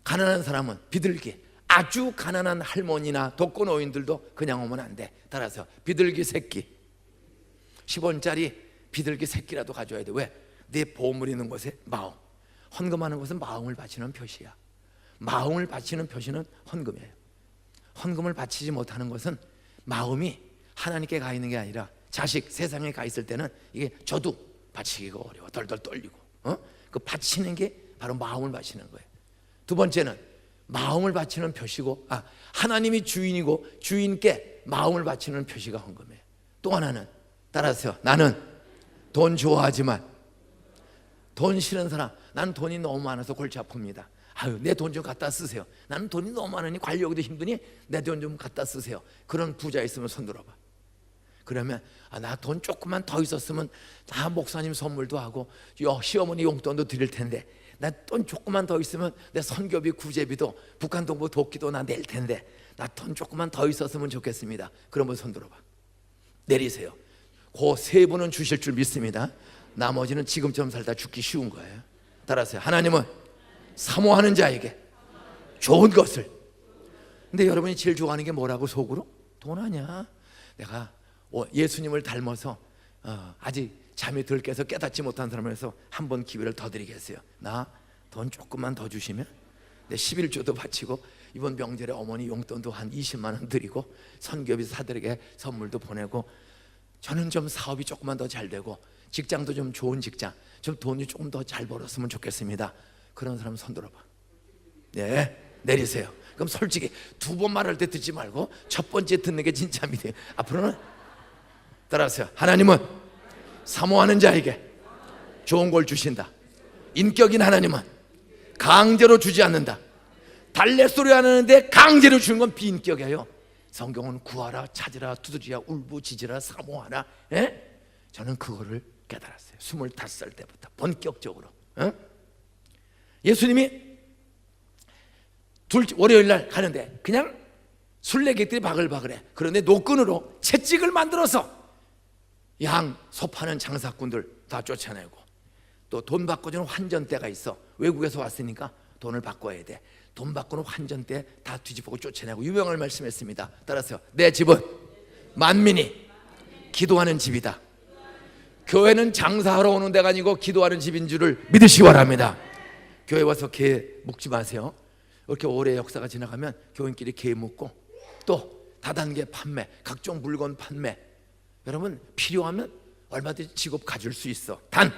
가난한 사람은 비둘기. 아주 가난한 할머니나 독거노인들도 그냥 오면 안 돼. 따라서 비둘기 새끼 10원짜리 비둘기 새끼라도 가져야 돼. 왜? 내 보물 있는 곳에 마음. 헌금하는 것은 마음을 바치는 표시야. 마음을 바치는 표시는 헌금이에요. 헌금을 바치지 못하는 것은 마음이 하나님께 가 있는 게 아니라 자식 세상에 가 있을 때는 이게 저도 바치기가 어려워. 덜덜 떨리고. 그 바치는 게 바로 마음을 바치는 거예요. 두 번째는 마음을 바치는 표시고, 하나님이 주인이고 주인께 마음을 바치는 표시가 헌금이에요. 또 하나는 따라서 나는 돈 좋아하지만 돈 싫은 사람, 나는 돈이 너무 많아서 골치 아픕니다. 내 돈 좀 갖다 쓰세요. 나는 돈이 너무 많으니 관리하기도 힘드니 내 돈 좀 갖다 쓰세요. 그런 부자 있으면 손 들어봐. 그러면 나 돈 조금만 더 있었으면 목사님 선물도 하고 시어머니 용돈도 드릴 텐데, 나 돈 조금만 더 있으면 내 선교비 구제비도 북한 동부 돕기도 나 낼 텐데, 나 돈 조금만 더 있었으면 좋겠습니다. 그러면 손 들어봐. 내리세요. 그 세 분은 주실 줄 믿습니다. 나머지는 지금처럼 살다 죽기 쉬운 거예요. 따라서요. 하나님은 사모하는 자에게 좋은 것을. 근데 여러분이 제일 좋아하는 게 뭐라고 속으로? 돈 아니야. 내가 예수님을 닮아서 아직 잠이 덜 깨서 깨닫지 못한 사람에서 한 번 기회를 더 드리겠어요. 나 돈 조금만 더 주시면 내 11조도 바치고 이번 명절에 어머니 용돈도 한 20만 원 드리고 선교비 사들에게 선물도 보내고, 저는 좀 사업이 조금만 더 잘 되고 직장도 좀 좋은 직장, 좀 돈이 조금 더 잘 벌었으면 좋겠습니다. 그런 사람 손 들어봐. 네, 내리세요. 그럼 솔직히 두 번 말할 때 듣지 말고 첫 번째 듣는 게 진짜 믿어요. 앞으로는 따라하세요. 하나님은 사모하는 자에게 좋은 걸 주신다. 인격인 하나님은 강제로 주지 않는다. 달래소리 하는데 강제로 주는 건 비인격이에요. 성경은 구하라, 찾으라, 두드리라, 울부짖으라, 사모하라. 저는 그거를 깨달았어요. 25살 때부터 본격적으로. 예수님이 월요일 날 가는데 그냥 순례객들이 바글바글해. 그런데 노끈으로 채찍을 만들어서 양 소 파는 장사꾼들 다 쫓아내고, 또 돈 바꿔주는 환전대가 있어. 외국에서 왔으니까 돈을 바꿔야 돼. 돈 바꾸는 환전대 다 뒤집고 쫓아내고 유명한 말씀했습니다. 따라서 내 집은 만민이 기도하는 집이다. 교회는 장사하러 오는 데가 아니고 기도하는 집인 줄을 믿으시기 바랍니다. 교회 와서 개 묵지 마세요. 이렇게 오래 역사가 지나가면 교인끼리 개 묵고, 또 다단계 판매, 각종 물건 판매, 여러분 필요하면 얼마든지 직업 가질 수 있어. 단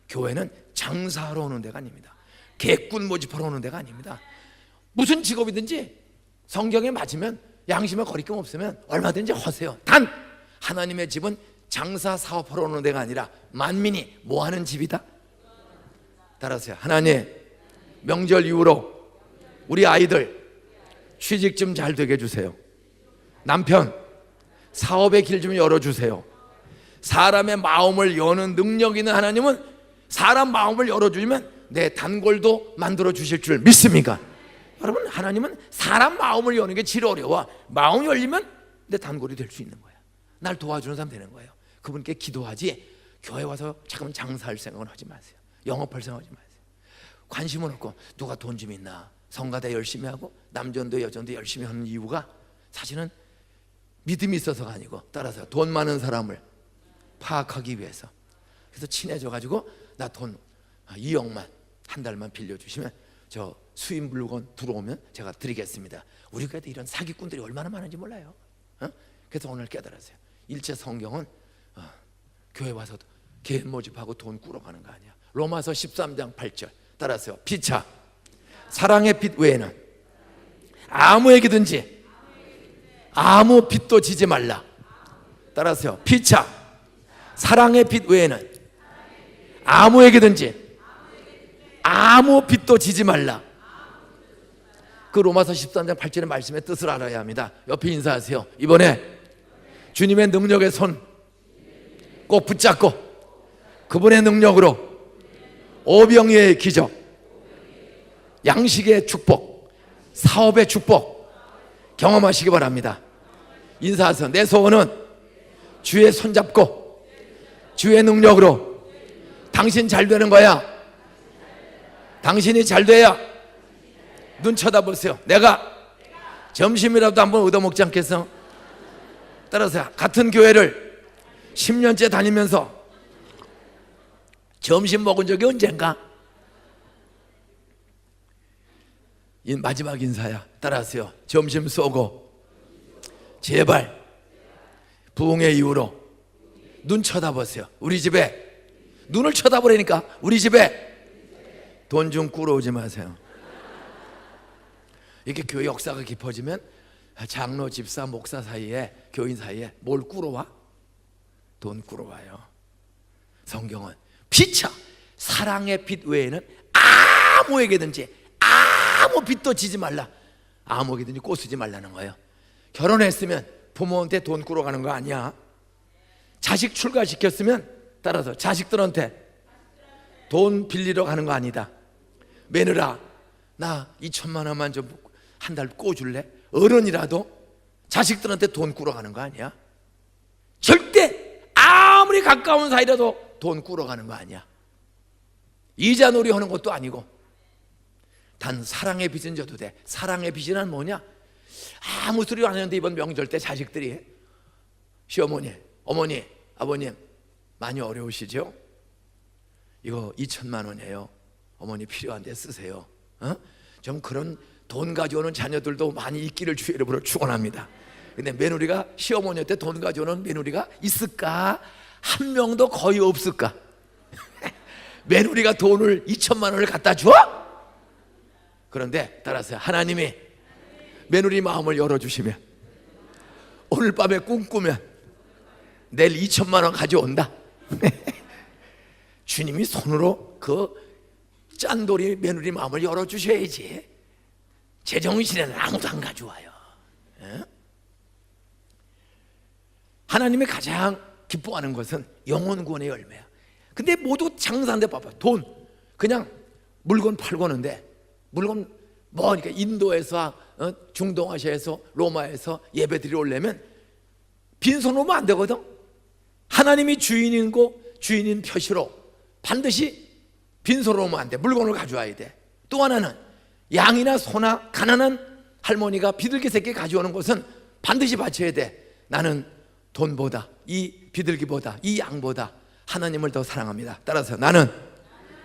교회는 장사하러 오는 데가 아닙니다. 개꾼 모집하러 오는 데가 아닙니다. 무슨 직업이든지 성경에 맞으면, 양심에 거리낌 없으면 얼마든지 하세요. 단 하나님의 집은 장사 사업하러 오는 데가 아니라 만민이 뭐하는 집이다. 따라서요. 하나님, 명절 이후로 우리 아이들 취직 좀 잘 되게 해주세요. 남편 사업의 길 좀 열어주세요. 사람의 마음을 여는 능력 있는 하나님은 사람 마음을 열어주면 내 단골도 만들어 주실 줄 믿습니까? 여러분, 하나님은 사람 마음을 여는 게 제일 어려워. 마음이 열리면 내 단골이 될 수 있는 거야. 날 도와주는 사람 되는 거예요. 그분께 기도하지 교회 와서 잠깐 장사할 생각은 하지 마세요. 영업할 생각하지 마세요. 관심은 없고 누가 돈 좀 있나, 성가대 열심히 하고 남전도 여전도 열심히 하는 이유가 사실은 믿음이 있어서가 아니고, 따라서 돈 많은 사람을 파악하기 위해서. 그래서 친해져 가지고 나 돈 2억만 한 달만 빌려주시면 저 수입 물건 들어오면 제가 드리겠습니다. 우리 교회도 이런 사기꾼들이 얼마나 많은지 몰라요. 그래서 오늘 깨달았어요. 일체 성경은 교회 와서 개 모집하고 돈 꾸러가는 거 아니야. 로마서 13장 8절 따라서요. 피차 사랑의 빛 외에는 아무에게든지 아무 빚도 지지 말라. 따라서요. 피차 사랑의 빛 외에는 아무에게든지 아무 빚도 지지 말라. 그 로마서 13장 8절의 말씀의 뜻을 알아야 합니다. 옆에 인사하세요. 이번에 주님의 능력의 손 꼭 붙잡고 그분의 능력으로 오병이의 기적, 양식의 축복, 사업의 축복 경험하시기 바랍니다. 인사하세요. 내 소원은 주의 손잡고 주의 능력으로 당신 잘 되는 거야. 당신이 잘 돼야. 눈 쳐다보세요. 내가 점심이라도 한번 얻어먹지 않겠어? 따라서 같은 교회를 10년째 다니면서 점심 먹은 적이 언젠가? 마지막 인사야. 따라하세요. 점심 쏘고 제발 부흥의 이후로 눈 쳐다보세요. 우리 집에 눈을 쳐다보라니까. 우리 집에 돈 좀 꾸러오지 마세요. 이렇게 교회 역사가 깊어지면 장로, 집사, 목사 사이에, 교인 사이에 뭘 꾸러와? 돈 꾸러와요. 성경은 피차 사랑의 빛 외에는 아무에게든지 아무 빚도 지지 말라. 아무에게든지 꼬쓰지 말라는 거예요. 결혼했으면 부모한테 돈 꾸러가는 거 아니야. 자식 출가시켰으면 따라서 자식들한테 돈 빌리러 가는 거 아니다. 며느라 나 2천만 원만 좀 한 달 꿔줄래? 어른이라도 자식들한테 돈 꾸러가는 거 아니야. 절대 아무리 가까운 사이라도 돈 꾸러가는 거 아니야. 이자 놀이 하는 것도 아니고 단 사랑의 빚은 져도 돼. 사랑의 빚이란 뭐냐? 아무 소리 안 하는데 이번 명절 때 자식들이 시어머니 어머니, 아버님 많이 어려우시죠? 이거 2천만 원이에요. 어머니 필요한데 쓰세요. 좀 그런 돈 가져오는 자녀들도 많이 있기를 주의 이름으로 축원합니다. 근데 며느리가 시어머니한테 돈 가져오는 며느리가 있을까? 한 명도 거의 없을까? 며느리가 돈을 2천만 원을 갖다 줘? 그런데 따라서 하나님이 며느리 마음을 열어주시면 오늘 밤에 꿈꾸면 내일 2천만 원 가져온다. 주님이 손으로 그 짠돌이 며느리 마음을 열어주셔야지. 제정신에는 아무도 안 가져와요. 하나님이 가장 기뻐하는 것은 영혼 구원의 열매야. 근데 모두 장사한데 봐봐. 돈 그냥 물건 팔고 오는데 물건 그러니까 인도에서 중동아시아에서 로마에서 예배드리러 오려면 빈손 오면 안 되거든. 하나님이 주인이고 주인인 표시로 반드시 빈손으로 오면 안 돼. 물건을 가져와야 돼. 또 하나는 양이나 소나 가난한 할머니가 비둘기 새끼 가져오는 것은 반드시 바쳐야 돼. 나는 돈보다 이 비둘기보다 이 양보다 하나님을 더 사랑합니다. 따라서 나는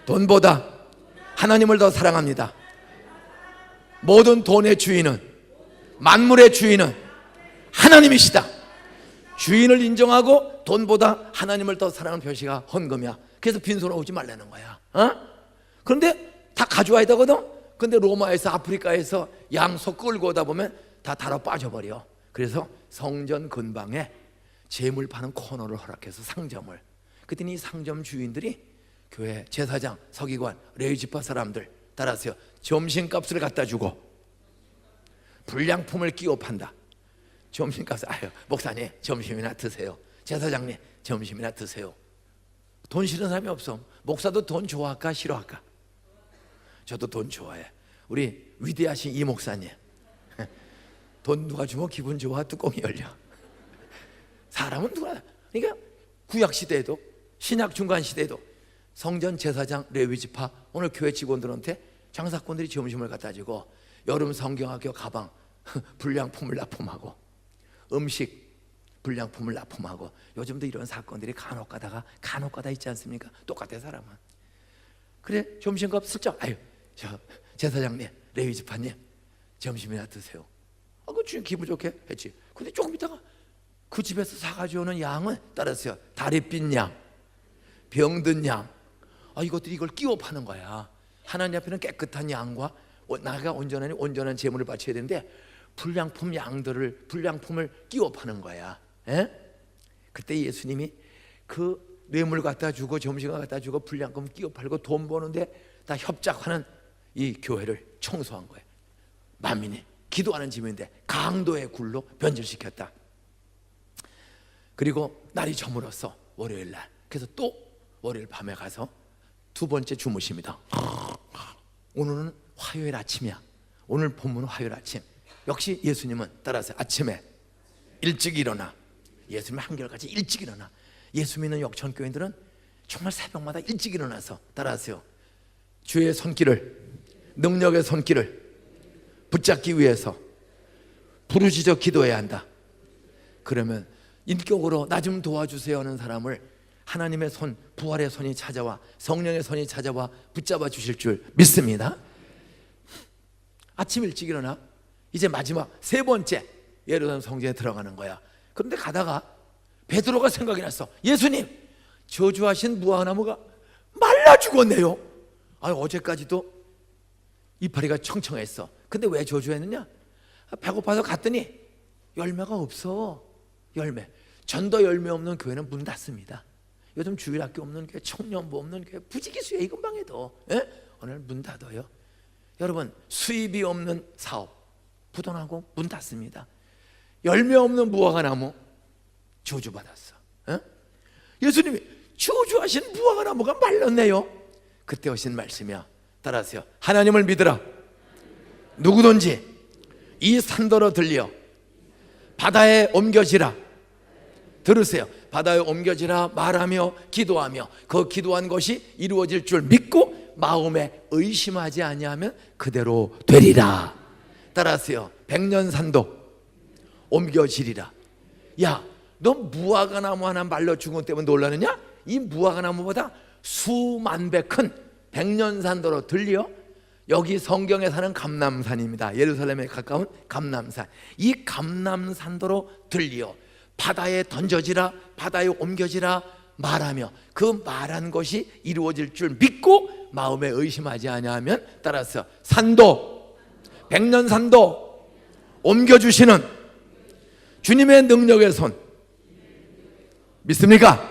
돈보다 하나님을 더 사랑합니다. 모든 돈의 주인은, 만물의 주인은 하나님이시다. 주인을 인정하고 돈보다 하나님을 더 사랑하는 표시가 헌금이야. 그래서 빈손으로 오지 말라는 거야. 그런데 다 가져와야 되거든. 근데 로마에서 아프리카에서 양소 끌고 오다 보면 다 달아 빠져버려. 그래서 성전 근방에 재물 파는 코너를 허락해서 상점을. 그랬더니 이 상점 주인들이 교회 제사장, 서기관, 레위지파 사람들 따라서요 점심값을 갖다 주고 불량품을 끼워 판다. 점심값을 목사님 점심이나 드세요. 제사장님 점심이나 드세요. 돈 싫은 사람이 없어. 목사도 돈 좋아할까 싫어할까? 저도 돈 좋아해. 우리 위대하신 이 목사님 돈 누가 주면 기분 좋아? 뚜껑이 열려. 사람은 누가. 그러니까 구약 시대에도 신약 중간 시대에도 성전 제사장 레위지파 오늘 교회 직원들한테 장사꾼들이 점심을 갖다 주고 여름 성경학교 가방 불량품을 납품하고 음식 불량품을 납품하고 요즘도 이런 사건들이 간혹 가다 있지 않습니까? 똑같아 사람은. 그래 점심값 슬쩍 저 제사장님 레위지파님 점심이나 드세요. 그 주인 기분 좋게 했지. 근데 조금 있다가 그 집에서 사가지고 오는 양은 따라서요 다리빛 양, 병든 양 이것들이 이걸 끼워 파는 거야. 하나님 앞에는 깨끗한 양과 나가 온전한 재물을 바쳐야 되는데 불량품 양들을 불량품을 끼워 파는 거야. 그때 예수님이 그 뇌물 갖다 주고 점심 갖다 주고 불량품 끼워 팔고 돈 버는데 다 협작하는 이 교회를 청소한 거예요. 만민이 기도하는 집인데 강도의 굴로 변질시켰다. 그리고 날이 저물었어 월요일 날. 그래서 또 월요일 밤에 가서 두 번째 주무십니다. 오늘은 화요일 아침이야. 오늘 본문은 화요일 아침. 역시 예수님은 따라서 아침에 일찍 일어나. 예수님은 한결같이 일찍 일어나. 예수 믿는 역천교인들은 정말 새벽마다 일찍 일어나서 따라서요 주의 손길을, 능력의 손길을 붙잡기 위해서 부르짖어 기도해야 한다. 그러면 인격으로 나 좀 도와주세요 하는 사람을 하나님의 손, 부활의 손이 찾아와 성령의 손이 찾아와 붙잡아 주실 줄 믿습니다. 아침 일찍 일어나 이제 마지막 세 번째 예루살렘 성전에 들어가는 거야. 그런데 가다가 베드로가 생각이 났어. 예수님 저주하신 무화과나무가 말라 죽었네요. 어제까지도 이파리가 청청했어. 근데 왜 저주했느냐? 배고파서 갔더니 열매가 없어. 열매. 전도 열매 없는 교회는 문 닫습니다. 요즘 주일학교 없는 교회, 청년부 없는 교회 부지기수야. 이 근방에도 오늘 문 닫아요. 여러분 수입이 없는 사업 부도나고 문 닫습니다. 열매 없는 무화과나무 저주받았어. 예수님이 저주하신 무화과나무가 말랐네요. 그때 하신 말씀이야. 따라하세요. 하나님을 믿으라. 누구든지 이 산더러 들려 바다에 옮겨지라. 들으세요. 바다에 옮겨지라 말하며 기도하며 그 기도한 것이 이루어질 줄 믿고 마음에 의심하지 아니하면 그대로 되리라. 따라하세요. 백년산도 옮겨지리라. 야 너 무화과나무 하나 말려 죽은 것 때문에 놀라느냐? 이 무화과나무보다 수만 배 큰 백년산도로 들려. 여기 성경에 사는 감람산입니다. 예루살렘에 가까운 감람산. 이 감람산도로 들려 바다에 던져지라, 바다에 옮겨지라 말하며 그 말한 것이 이루어질 줄 믿고 마음에 의심하지 아니하면, 따라서 산도, 백년산도 옮겨주시는 주님의 능력의 손 믿습니까?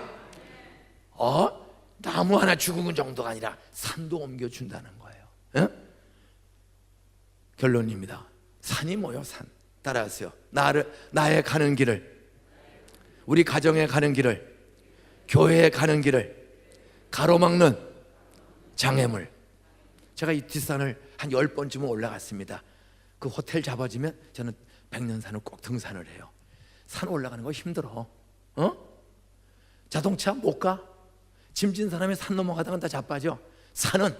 나무 하나 죽은 정도가 아니라 산도 옮겨준다는 거예요. 결론입니다. 산이 뭐요? 산. 따라하세요. 나의 가는 길을, 우리 가정에 가는 길을, 교회에 가는 길을 가로막는 장애물. 제가 이 뒷산을 한 10번쯤은 올라갔습니다. 그 호텔 잡아주면 저는 백년산을 꼭 등산을 해요. 산 올라가는 거 힘들어. 자동차 못 가. 짐진 사람이 산 넘어가다가 다 자빠져. 산은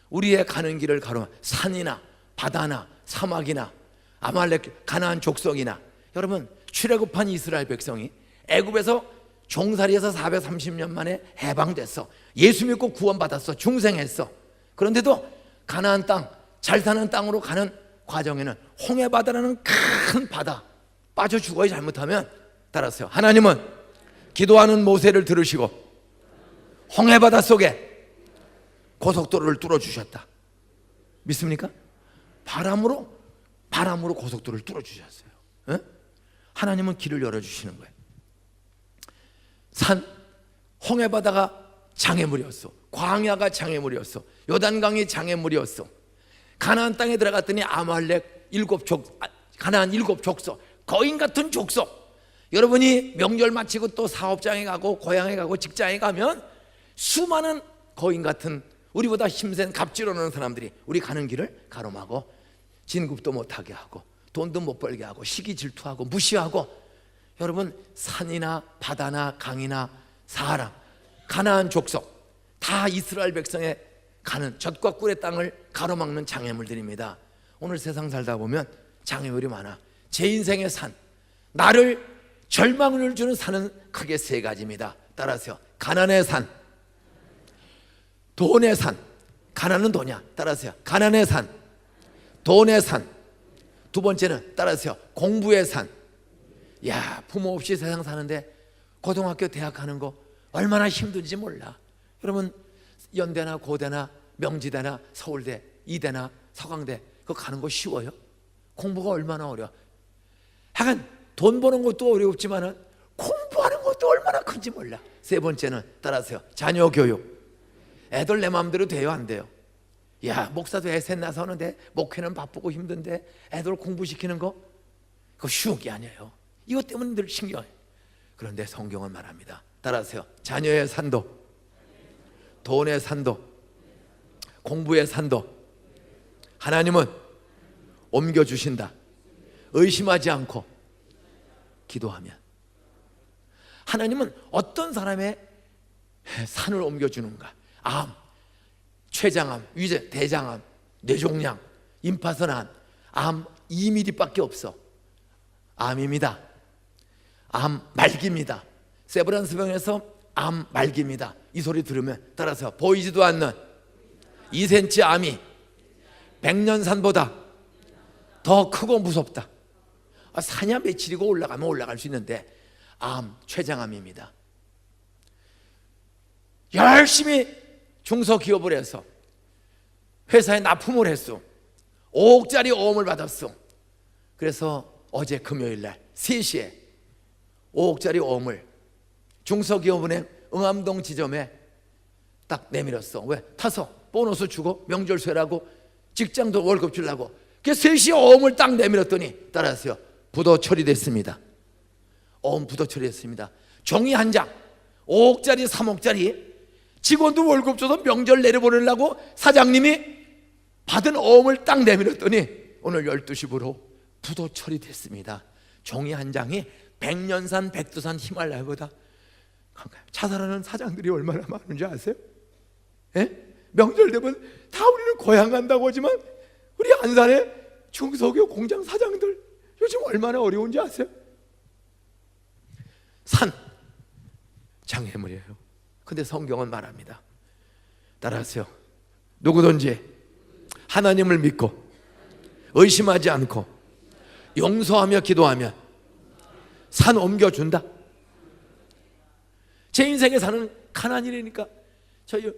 우리의 가는 길을 가로막, 산이나 바다나 사막이나 아말렉 가나안 족속이나, 여러분 출애굽한 이스라엘 백성이 애굽에서 종살이에서 430년 만에 해방됐어. 예수 믿고 구원받았어. 중생했어. 그런데도 가나안 땅, 잘 사는 땅으로 가는 과정에는 홍해바다라는 큰 바다 빠져 죽어야 잘못하면, 따라서요, 하나님은 기도하는 모세를 들으시고 홍해바다 속에 고속도로를 뚫어주셨다. 믿습니까? 바람으로 고속도로를 뚫어주셨어요. 하나님은 길을 열어주시는 거예요. 산, 홍해바다가 장애물이었어. 광야가 장애물이었어. 요단강이 장애물이었어. 가나안 땅에 들어갔더니 아말렉 가나안 7족속, 거인 같은 족속. 여러분이 명절 마치고 또 사업장에 가고 고향에 가고 직장에 가면 수많은 거인 같은, 우리보다 힘센 갑질하는 사람들이 우리 가는 길을 가로막고 진급도 못하게 하고 돈도 못 벌게 하고 시기 질투하고 무시하고. 여러분, 산이나 바다나 강이나 사하라, 가나안 족속 다 이스라엘 백성의 가는 젖과 꿀의 땅을 가로막는 장애물들입니다. 오늘 세상 살다 보면 장애물이 많아. 제 인생의 산, 나를 절망을 주는 산은 크게 3가지입니다. 따라서요, 가난의 산, 돈의 산. 가난은 돈이야. 따라서요, 가난의 산, 돈의 산. 두 번째는 따라서요, 공부의 산. 야, 부모 없이 세상 사는데 고등학교 대학 가는 거 얼마나 힘든지 몰라. 여러분, 연대나 고대나 명지대나 서울대, 이대나 서강대 그거 가는 거 쉬워요? 공부가 얼마나 어려워. 하여간 돈 버는 것도 어렵지만 공부하는 것도 얼마나 큰지 몰라. 세 번째는 따라서요, 자녀 교육. 애들 내 마음대로 돼요, 안 돼요? 야, 목사도 애셋 나서 하는데 목회는 바쁘고 힘든데 애들 공부시키는 거 그거 쉬운 게 아니에요. 이것 때문에 늘 신경해. 그런데 성경은 말합니다. 따라서요, 자녀의 산도, 돈의 산도, 공부의 산도 하나님은 옮겨주신다. 의심하지 않고 기도하면. 하나님은 어떤 사람의 산을 옮겨주는가? 암, 췌장암, 위제, 대장암, 뇌종양, 임파선암, 암 2mm밖에 없어. 암입니다. 암 말기입니다. 세브란스 병에서 암 말기입니다. 이 소리 들으면 따라서 보이지도 않는 2cm 암이 백년산보다 더 크고 무섭다. 산이야 며칠이고 올라가면 올라갈 수 있는데 암, 췌장암입니다. 열심히 중소기업을 해서 회사에 납품을 했어. 5억짜리 어음을 받았어. 그래서 어제 금요일날 3시에 5억짜리 어음을 중소기업은행 응암동 지점에 딱 내밀었어. 왜? 타서 보너스 주고 명절 쇠라고 직장도 월급 주려고. 그래서 3시에 어음을 딱 내밀었더니 따라하세요, 부도 처리됐습니다. 어음 부도 처리됐습니다. 종이 한 장 5억짜리 3억짜리 직원도 월급 줘서 명절 내려보내려고 사장님이 받은 어음을 딱 내밀었더니 오늘 12시부로 부도 처리됐습니다. 종이 한 장이 백년산, 백두산, 히말라야보다 자살하는 사장들이 얼마나 많은지 아세요? 예? 명절 되면 다 우리는 고향 간다고 하지만 우리 안산의 중소기업 공장 사장들 요즘 얼마나 어려운지 아세요? 산 장애물이에요. 근데 성경은 말합니다. 따라하세요. 누구든지 하나님을 믿고 의심하지 않고 용서하며 기도하면 산 옮겨준다. 제 인생의 산은 가난이라니까. 저희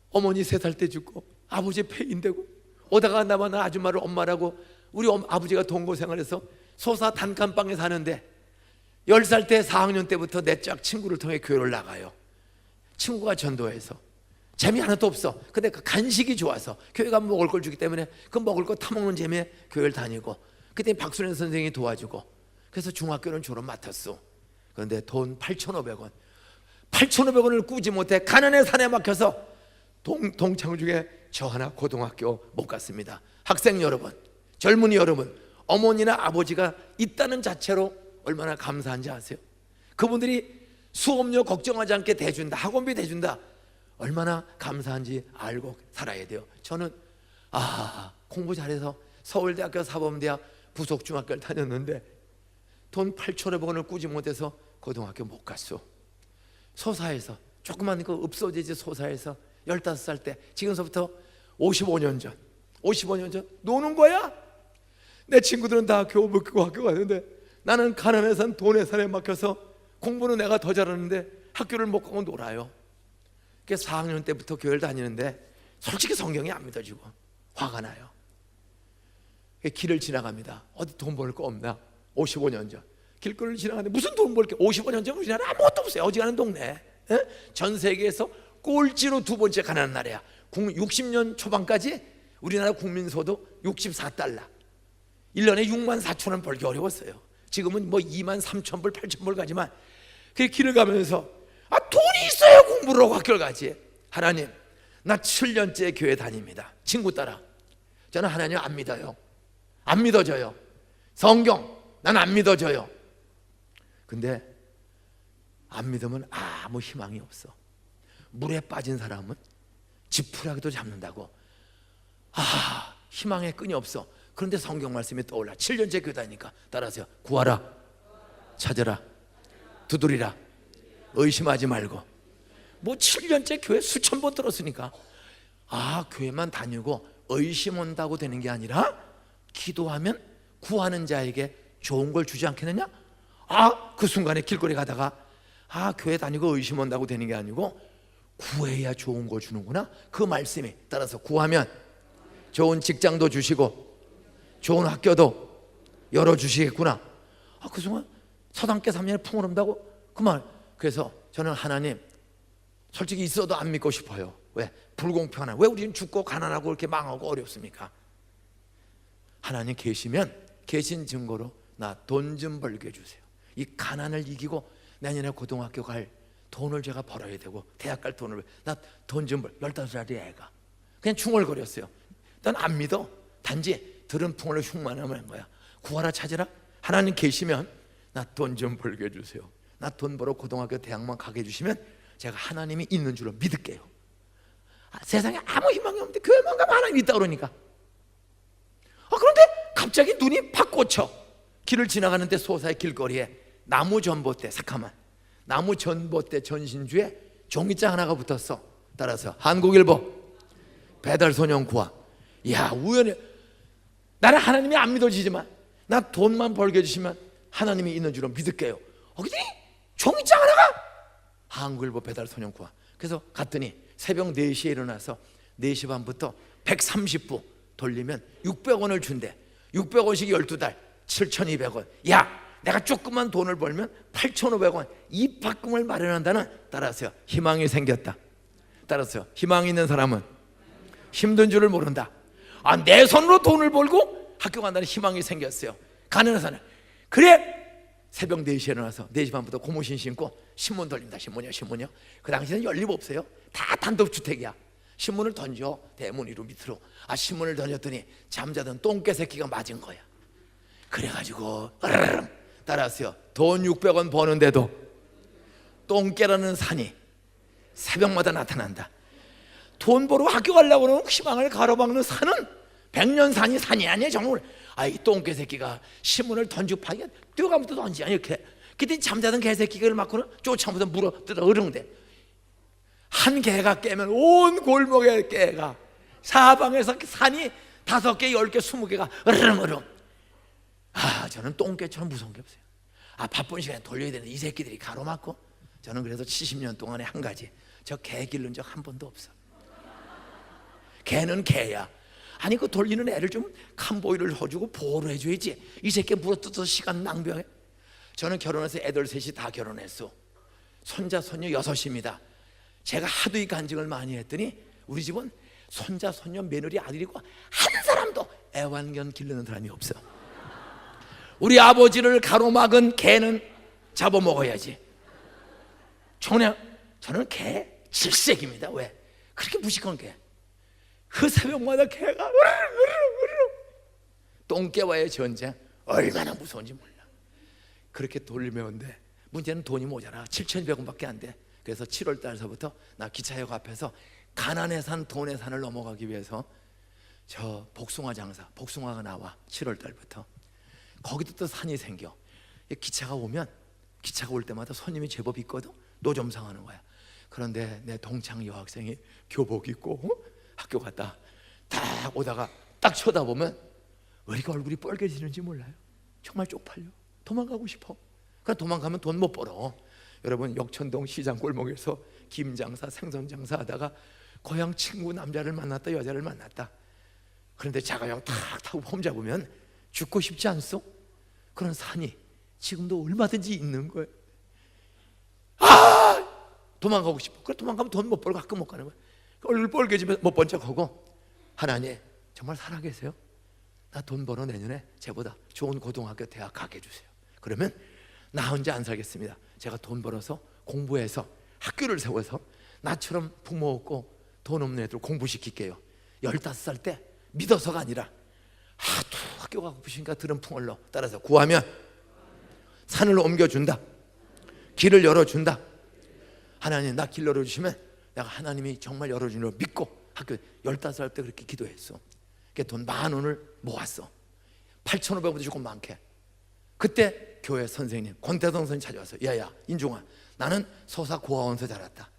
어머니 3살 때 죽고 아버지 폐인되고 오다가 나만 아줌마를 엄마라고 우리 아버지가 동고생활해서 소사 단칸방에 사는데 10살 때 4학년 때부터 내 짝 친구를 통해 교회를 나가요. 친구가 전도해서 재미 하나도 없어. 근데 그 간식이 좋아서 교회가 먹을 걸 주기 때문에 그 먹을 거 타먹는 재미에 교회를 다니고 그때 박순현 선생이 도와주고 그래서 중학교는 졸업 맡았어. 그런데 돈 8,500원을 꾸지 못해 가난의 산에 막혀서 동창 중에 저 하나 고등학교 못 갔습니다. 학생 여러분, 젊은이 여러분, 어머니나 아버지가 있다는 자체로 얼마나 감사한지 아세요? 그분들이 수업료 걱정하지 않게 대준다, 학원비 대준다, 얼마나 감사한지 알고 살아야 돼요. 저는 공부 잘해서 서울대학교 사범대학 부속중학교를 다녔는데 돈 8,500원을 꾸지 못해서 고등학교 못 갔어. 소사에서 조그만 그 읍소재지 소사에서 15살 때, 지금서부터 55년 전 노는 거야. 내 친구들은 다 교복고 학교 가는데 나는 가난에 산 돈의 산에 막혀서 공부는 내가 더 잘하는데 학교를 못 가고 놀아요. 그래서 4학년 때부터 교회를 다니는데 솔직히 성경이 안 믿어지고 화가 나요. 길을 지나갑니다. 어디 돈 벌 거 없나? 55년 전 길거리를 지나가는데 무슨 돈 벌 게, 55년 전 우리나라 아무것도 없어요. 어지간한 동네. 전 세계에서 꼴찌로 2번째 가난한 나라야. 60년 초반까지 우리나라 국민소득 64달러, 1년에 6만 4천 원 벌기 어려웠어요. 지금은 뭐 2만 3천 불, 8천 불 가지만 그 길을 가면서 돈이 있어야 공부를 하고 학교를 가지. 하나님, 나 7년째 교회 다닙니다. 친구 따라. 저는 하나님 안 믿어요. 안 믿어져요. 성경 난 안 믿어져요. 근데 안 믿으면 아무 희망이 없어. 물에 빠진 사람은 지푸라기도 잡는다고. 희망의 끈이 없어. 그런데 성경 말씀이 떠올라. 7년째 교회 다니니까 따라하세요. 구하라, 찾으라, 두드리라, 의심하지 말고. 뭐 7년째 교회 수천 번 들었으니까 교회만 다니고 의심 온다고 되는 게 아니라 기도하면 구하는 자에게 좋은 걸 주지 않겠느냐? 그 순간에 길거리 가다가 교회 다니고 의심 온다고 되는 게 아니고 구해야 좋은 걸 주는구나. 그 말씀이 따라서 구하면 좋은 직장도 주시고 좋은 학교도 열어주시겠구나. 그 순간 서당께 3년에 풍요롭다고 그 말. 그래서 저는 하나님 솔직히 있어도 안 믿고 싶어요. 왜? 불공평한, 왜 우리는 죽고 가난하고 이렇게 망하고 어렵습니까? 하나님 계시면 계신 증거로 나 돈 좀 벌게 해주세요. 이 가난을 이기고 내년에 고등학교 갈 돈을 제가 벌어야 되고 대학 갈 돈을, 나 돈 좀 벌. 15살짜리 애가 그냥 중얼거렸어요. 난 안 믿어. 단지 들은 풍으로 흉만하는 거야. 구하라, 찾으라. 하나님 계시면 나 돈 좀 벌게 해주세요. 나 돈 벌어 고등학교 대학만 가게 해주시면 제가 하나님이 있는 줄로 믿을게요. 세상에 아무 희망이 없는데 교회만 가면 하나님이 있다 그러니까. 그런데 갑자기 눈이 팍 꽂혀. 길을 지나가는데 소사의 길거리에 나무 전봇대, 새카만 나무 전봇대 전신주에 종이장 하나가 붙었어. 따라서 한국일보 배달소년 구하. 우연히 나는 하나님이 안 믿어지지만 나 돈만 벌게 해주시면 하나님이 있는 줄로 믿을게요. 그랬더니 종이장 하나가 한국일보 배달소년 구하. 그래서 갔더니 새벽 4시에 일어나서 4시 반부터 130부 돌리면 600원을 준대. 600원씩 12달 7,200원. 내가 조금만 돈을 벌면 8,500원 입학금을 마련한다는, 따라서요, 희망이 생겼다. 따라서요, 희망이 있는 사람은 힘든 줄을 모른다. 내 손으로 돈을 벌고 학교 간다는 희망이 생겼어요. 가난한 사람. 그래 새벽 4시에 일어나서 4시 반부터 고무신 신고 신문 돌립니다. 신문이요. 그 당시에는 연립 없어요. 다 단독주택이야. 신문을 던져 대문 위로 밑으로. 신문을 던졌더니 잠자던 똥개 새끼가 맞은 거야. 그래가지고 따라하세요. 돈 600원 버는데도 똥개라는 산이 새벽마다 나타난다. 돈 벌어 학교 가려고 하는 희망을 가로막는 산은 백년산이 산이 아니에요. 정말 이 똥개 새끼가 신문을 던지고 파기가 뛰어가면서 던지냐 이렇게. 그때 잠자던 개새끼를 맞고는 쫓아오면서 물어 뜯어 으릉대. 한 개가 깨면 온 골목에 개가, 사방에서 산이 5개, 10개, 20개가 으르렁으르렁. 저는 똥개처럼 무서운 게 없어요. 바쁜 시간에 돌려야 되는데 이 새끼들이 가로막고. 저는 그래서 70년 동안에 한 가지, 저 개 기른 적 한 번도 없어. 개는 개야. 아니 그 돌리는 애를 좀 캄보이를 해주고 보호를 해줘야지. 이 새끼 물어뜯어서 시간 낭비해. 저는 결혼해서 애들 셋이 다 결혼했어. 손자 손녀 6입니다 제가 하도 이 간증을 많이 했더니 우리 집은 손자 손녀 며느리 아들이고 한 사람도 애완견 기르는 사람이 없어. 우리 아버지를 가로막은 개는 잡아먹어야지. 저는 개 질색입니다. 왜? 그렇게 무식한 개. 그 새벽마다 개가 으르르르르. 똥개와의 전쟁 얼마나 무서운지 몰라. 그렇게 돌리면 돼. 문제는 돈이 모자라. 7,200원밖에 안 돼. 그래서 7월 달서부터 나 기차역 앞에서 가난의 산 돈의 산을 넘어가기 위해서 저 복숭아 장사, 복숭아가 나와. 7월 달부터 거기도 또 산이 생겨. 기차가 오면, 기차가 올 때마다 손님이 제법 있거든. 노점상하는 거야. 그런데 내 동창 여학생이 교복 입고 학교 갔다 딱 오다가 딱 쳐다보면 왜 이렇게 얼굴이 빨개지는지 몰라요. 정말 쪽팔려. 도망가고 싶어. 그러니까 도망가면 돈 못 벌어. 여러분, 역천동 시장 골목에서 김장사, 생선장사 하다가 고향 친구 남자를 만났다, 여자를 만났다. 그런데 자가용 탁 타고 폼 잡으면 죽고 싶지 않소? 그런 산이 지금도 얼마든지 있는 거예요. 도망가고 싶어. 그래 도망가면 돈 못 벌고 학교 못 가는 거야. 얼굴 빨개지면 못 본 척하고, 하나님 정말 살아계세요? 나 돈 벌어 내년에 쟤보다 좋은 고등학교 대학 가게 해주세요. 그러면 나 혼자 안 살겠습니다. 제가 돈 벌어서 공부해서 학교를 세워서 나처럼 부모 없고 돈 없는 애들 공부시킬게요. 15살 때 믿어서가 아니라 하도 학교 가고 싶으니까 들은 풍을로 따라서 구하면 산을 옮겨준다. 길을 열어준다. 하나님 나 길 열어주시면 내가 하나님이 정말 열어주는 걸 믿고 학교 15살 때 그렇게 기도했어. 돈 10,000원을 모았어. 8,500원도 조금 많게. 그때 교회 선생님 권태성 선생님 찾아와서, 야야 인중아, 나는 소사 고아원에서 자랐다.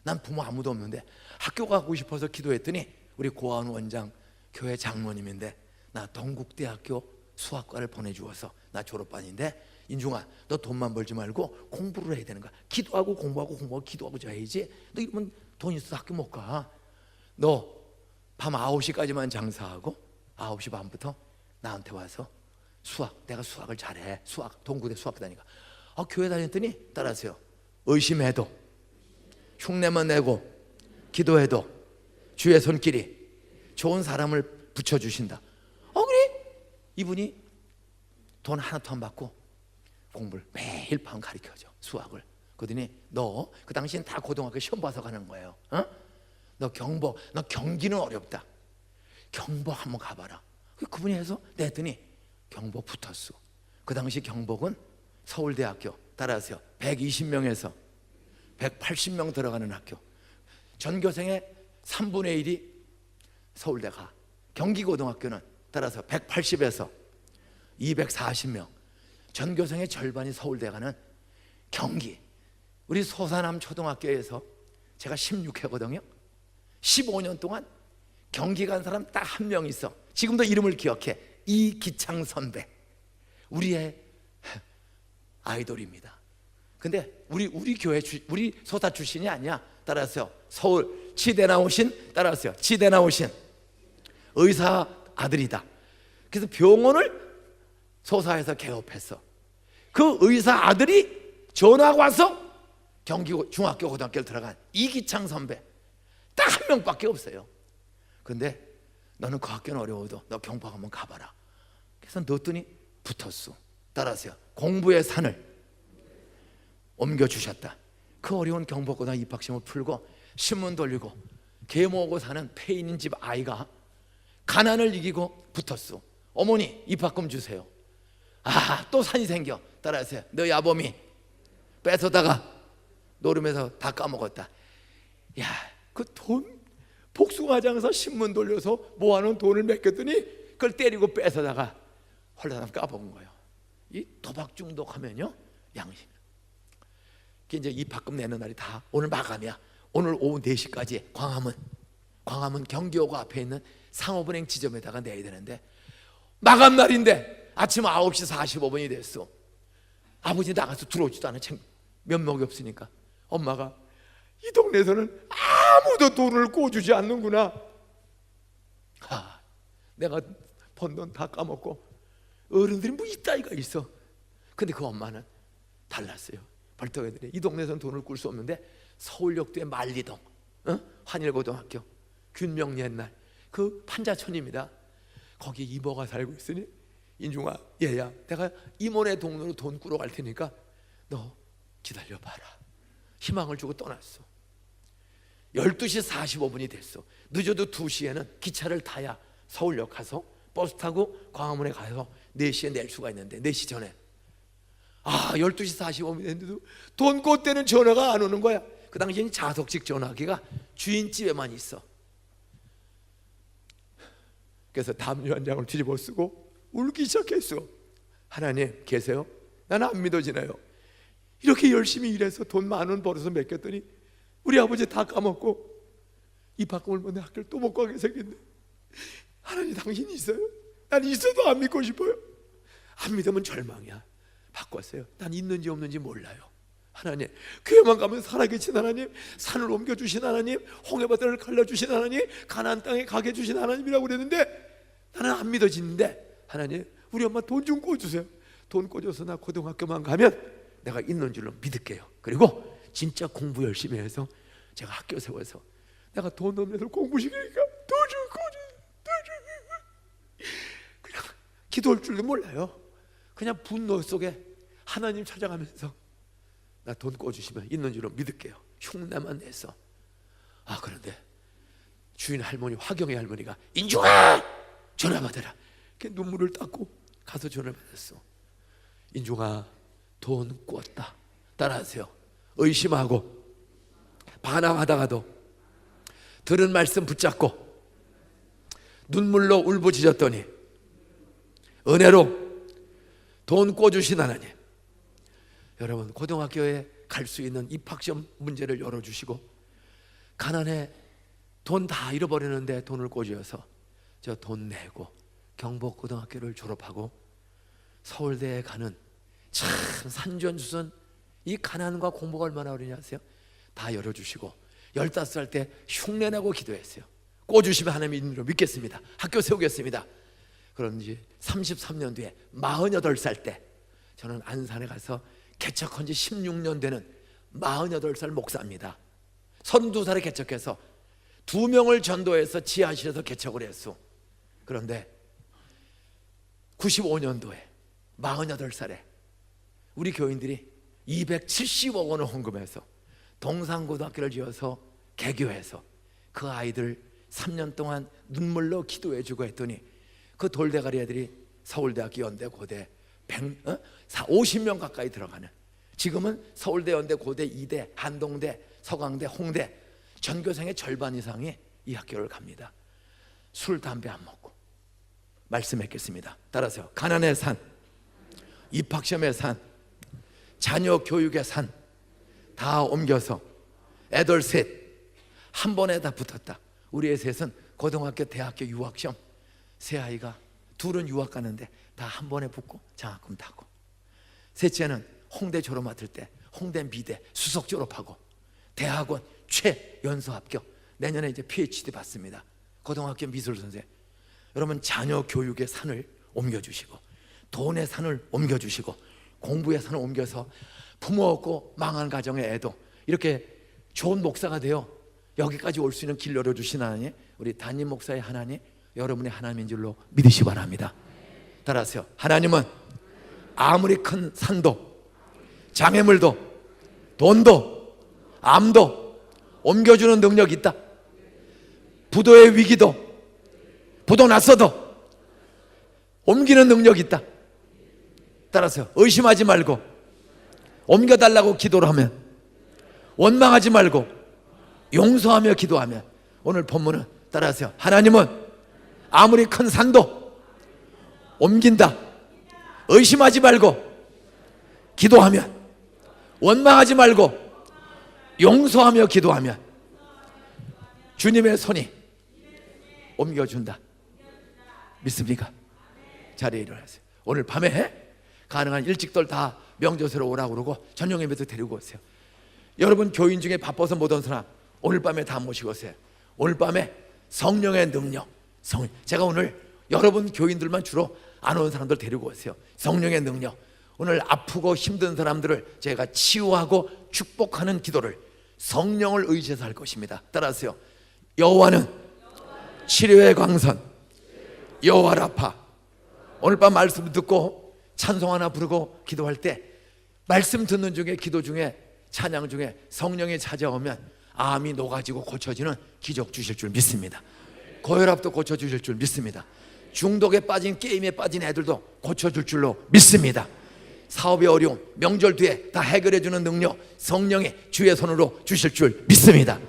난 부모 아무도 없는데 학교 가고 싶어서 기도했더니 우리 고아원 원장 교회 장로님인데 나 동국대학교 수학과를 보내주어서 나 졸업반인데, 인중아 너 돈만 벌지 말고 공부를 해야 되는 거야. 기도하고 공부하고 기도하고 자야지. 너 이러면 돈 있어서 학교 못 가. 너 밤 9시까지만 장사하고 9시 반부터 나한테 와서 수학, 내가 수학을 잘해. 수학, 동구대 수학 다니까. 교회 다녔더니 따라하세요. 의심해도 흉내만 내고 기도해도 주의 손길이 좋은 사람을 붙여주신다. 그래? 이분이 돈 하나도 안 받고 공부를 매일 밤 가르쳐줘. 수학을. 그러더니 너 그 당시엔 다 고등학교 시험 봐서 가는 거예요. 너 경보, 너 경기는 어렵다. 경보 한번 가봐라. 그분이 해서 냈더니 경보 붙었어. 그 당시 경복은 서울대학교 따라하세요. 120명에서 180명 들어가는 학교. 전교생의 3분의 1이 서울대 가. 경기고등학교는 따라서 180에서 240명. 전교생의 절반이 서울대 가는 경기. 우리 소사남 초등학교에서 제가 16회거든요 15년 동안 경기 간 사람 딱 한 명 있어. 지금도 이름을 기억해. 이기창 선배. 우리의 아이돌입니다. 근데 우리 교회 우리 소사 출신이 아니야. 따라하세요. 서울 치대 나오신, 따라하세요. 치대 나오신 의사 아들이다. 그래서 병원을 소사에서 개업했어. 그 의사 아들이 전화가 와서 경기 중학교 고등학교를 들어간 이기창 선배. 딱 한 명밖에 없어요. 근데 너는 그 학교는 어려워도 너 경복 한번 가봐라. 그래서 넣었더니 붙었어. 따라하세요. 공부의 산을 옮겨주셨다. 그 어려운 경복고등학교 입학시험을 풀고 신문 돌리고 개 모으고 사는 폐인인 집 아이가 가난을 이기고 붙었어. 어머니 입학금 주세요. 또 산이 생겨. 따라하세요. 너희 아범이 뺏어다가 노름에서 다 까먹었다. 야, 그 돈 복숭아 장사 신문 돌려서 모아놓은 돈을 맡겼더니 그걸 때리고 뺏어다가 홀라당 까먹은 거예요. 이 도박 중독하면요, 양심. 이제 입학금 내는 날이 다 오늘 마감이야. 오늘 오후 4시까지 광화문 경기호고 앞에 있는 상업은행 지점에다가 내야 되는데 마감 날인데 아침 9시 45분이 됐어. 아버지 나가서 들어오지도 않아. 면목이 없으니까. 엄마가 이 동네에서는 아무도 돈을 꿔주지 않는구나. 내가 번 돈 다 까먹고 어른들이 뭐 이따위가 있어. 근데 그 엄마는 달랐어요. 벌떡이더니 이 동네에서는 돈을 꿀 수 없는데 서울역도의 만리동 환일고등학교 균명 옛날 그 판자촌입니다. 거기 이모가 살고 있으니 인중아 얘야 내가 이모네 동네로 돈 꾸러 갈 테니까 너 기다려봐라. 희망을 주고 떠났어. 12시 45분이 됐어. 늦어도 2시에는 기차를 타야 서울역 가서 버스 타고 광화문에 가서 4시에 낼 수가 있는데 4시 전에 12시 45분이 됐는데도 돈 꽂대는 전화가 안 오는 거야. 그 당시에는 자석식 전화기가 주인집에만 있어. 그래서 담요 한 장을 뒤집어 쓰고 울기 시작했어. 하나님 계세요? 나는 안 믿어지나요? 이렇게 열심히 일해서 돈 10,000원 벌어서 맡겼더니 우리 아버지 다 까먹고 입학금을 못 내 학교를 또 못 가게 생겼네. 하나님 당신이 있어요? 난 있어도 안 믿고 싶어요. 안 믿으면 절망이야. 바꿨어요. 난 있는지 없는지 몰라요. 하나님 교회만 가면 살아계신 하나님, 산을 옮겨주신 하나님, 홍해바다를 갈라주신 하나님, 가나안 땅에 가게 해주신 하나님이라고 그랬는데 나는 안 믿어지는데 하나님 우리 엄마 돈 좀 꿔주세요. 돈 꿔줘서 나 고등학교만 가면 내가 있는 줄로 믿을게요. 그리고 진짜 공부 열심히 해서 제가 학교 세워서 내가 돈 없는 공부시키니까 돈 좀 꿔줘. 그냥 기도할 줄도 몰라요. 그냥 분노 속에 하나님 찾아가면서 나 돈 꿔주시면 있는 줄로 믿을게요. 흉내만 내서. 그런데 주인 할머니 화경의 할머니가 인중아 전화 받아라. 이렇게 눈물을 닦고 가서 전화를 받았어. 인중아 돈 꿨다. 따라하세요. 의심하고 반항하다가도 들은 말씀 붙잡고 눈물로 울부짖었더니 은혜로 돈 꿔주신 하나님. 여러분 고등학교에 갈 수 있는 입학시험 문제를 열어주시고 가난해 돈 다 잃어버리는데 돈을 꿔주어서 저 돈 내고 경복고등학교를 졸업하고 서울대에 가는 참 산전수전. 이 가난과 공부가 얼마나 어려운지 아세요? 다 열어주시고 15살 때 흉내내고 기도했어요. 꿔주시면 하나님이 있는 줄 믿겠습니다. 학교 세우겠습니다. 그런지 33년 뒤에 48살 때 저는 안산에 가서 개척한 지 16년 되는 48살 목사입니다. 32살에 개척해서 2명을 전도해서 지하실에서 개척을 했어. 그런데 95년도에 48살에 우리 교인들이 270억 원을 헌금해서 동산고등학교를 지어서 개교해서 그 아이들 3년 동안 눈물로 기도해주고 했더니 그 돌대가리 애들이 서울대학교 연대 고대 50명 가까이 들어가는, 지금은 서울대 연대 고대 2대 한동대 서강대 홍대 전교생의 절반 이상이 이 학교를 갑니다. 술 담배 안 먹고. 말씀했겠습니다. 따라서 가난의 산, 입학시험의 산, 자녀 교육의 산 다 옮겨서 애들 셋 한 번에 다 붙었다. 우리의 셋은 고등학교 대학교 유학시험, 세 아이가 둘은 유학 가는데 다 한 번에 붙고 장학금 타고, 셋째는 홍대 졸업 맡을 때 홍대 미대 수석 졸업하고 대학원 최연소 합격, 내년에 이제 PhD 받습니다. 고등학교 미술 선생. 여러분 자녀 교육의 산을 옮겨주시고 돈의 산을 옮겨주시고 공부의 산을 옮겨서 부모 없고 망한 가정의 애도 이렇게 좋은 목사가 되어 여기까지 올 수 있는 길 열어주신 하나님, 우리 담임 목사의 하나님, 여러분의 하나님인 줄로 믿으시기 바랍니다. 따라하세요. 하나님은 아무리 큰 산도 장애물도 돈도 암도 옮겨주는 능력이 있다. 부도의 위기도 부도 났어도 옮기는 능력이 있다. 따라서 의심하지 말고 옮겨달라고 기도를 하면, 원망하지 말고 용서하며 기도하면, 오늘 본문은 따라하세요. 하나님은 아무리 큰 산도 옮긴다. 의심하지 말고 기도하면 원망하지 말고 용서하며 기도하면 주님의 손이 옮겨준다. 믿습니까? 자리에 일어나세요. 오늘 밤에 가능한 일찍들 다 명조소로 오라고 그러고 전용 예배도 데리고 오세요. 여러분 교인 중에 바빠서 못 온 사람 오늘 밤에 다 모시고 오세요. 오늘 밤에 성령의 능력, 제가 오늘 여러분 교인들만 주로 안 온 사람들 데리고 오세요. 성령의 능력, 오늘 아프고 힘든 사람들을 제가 치유하고 축복하는 기도를 성령을 의지해서 할 것입니다. 따라하세요. 여호와는 치료의 광선, 여호와 라파. 오늘 밤 말씀 듣고 찬송 하나 부르고 기도할 때 말씀 듣는 중에 기도 중에 찬양 중에 성령이 찾아오면 암이 녹아지고 고쳐지는 기적 주실 줄 믿습니다. 고혈압도 고쳐주실 줄 믿습니다. 중독에 빠진 게임에 빠진 애들도 고쳐줄 줄로 믿습니다. 사업의 어려움 명절 뒤에 다 해결해주는 능력 성령이 주의 손으로 주실 줄 믿습니다.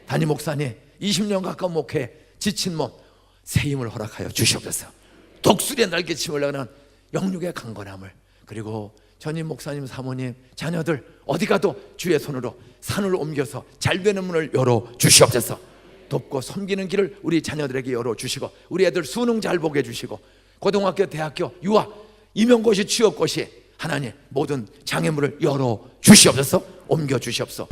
담임 목사님 20년 가까운 목회 지친 몸 새 힘을 허락하여 주시옵소서. 독수리의 날개침을 나가는 영육의 강건함을, 그리고 전임 목사님 사모님 자녀들 어디 가도 주의 손으로 산을 옮겨서 잘 되는 문을 열어 주시옵소서. 돕고 섬기는 길을 우리 자녀들에게 열어주시고 우리 애들 수능 잘 보게 해주시고 고등학교 대학교 유학 임용고시 취업고시 하나님 모든 장애물을 열어주시옵소서. 옮겨주시옵소서.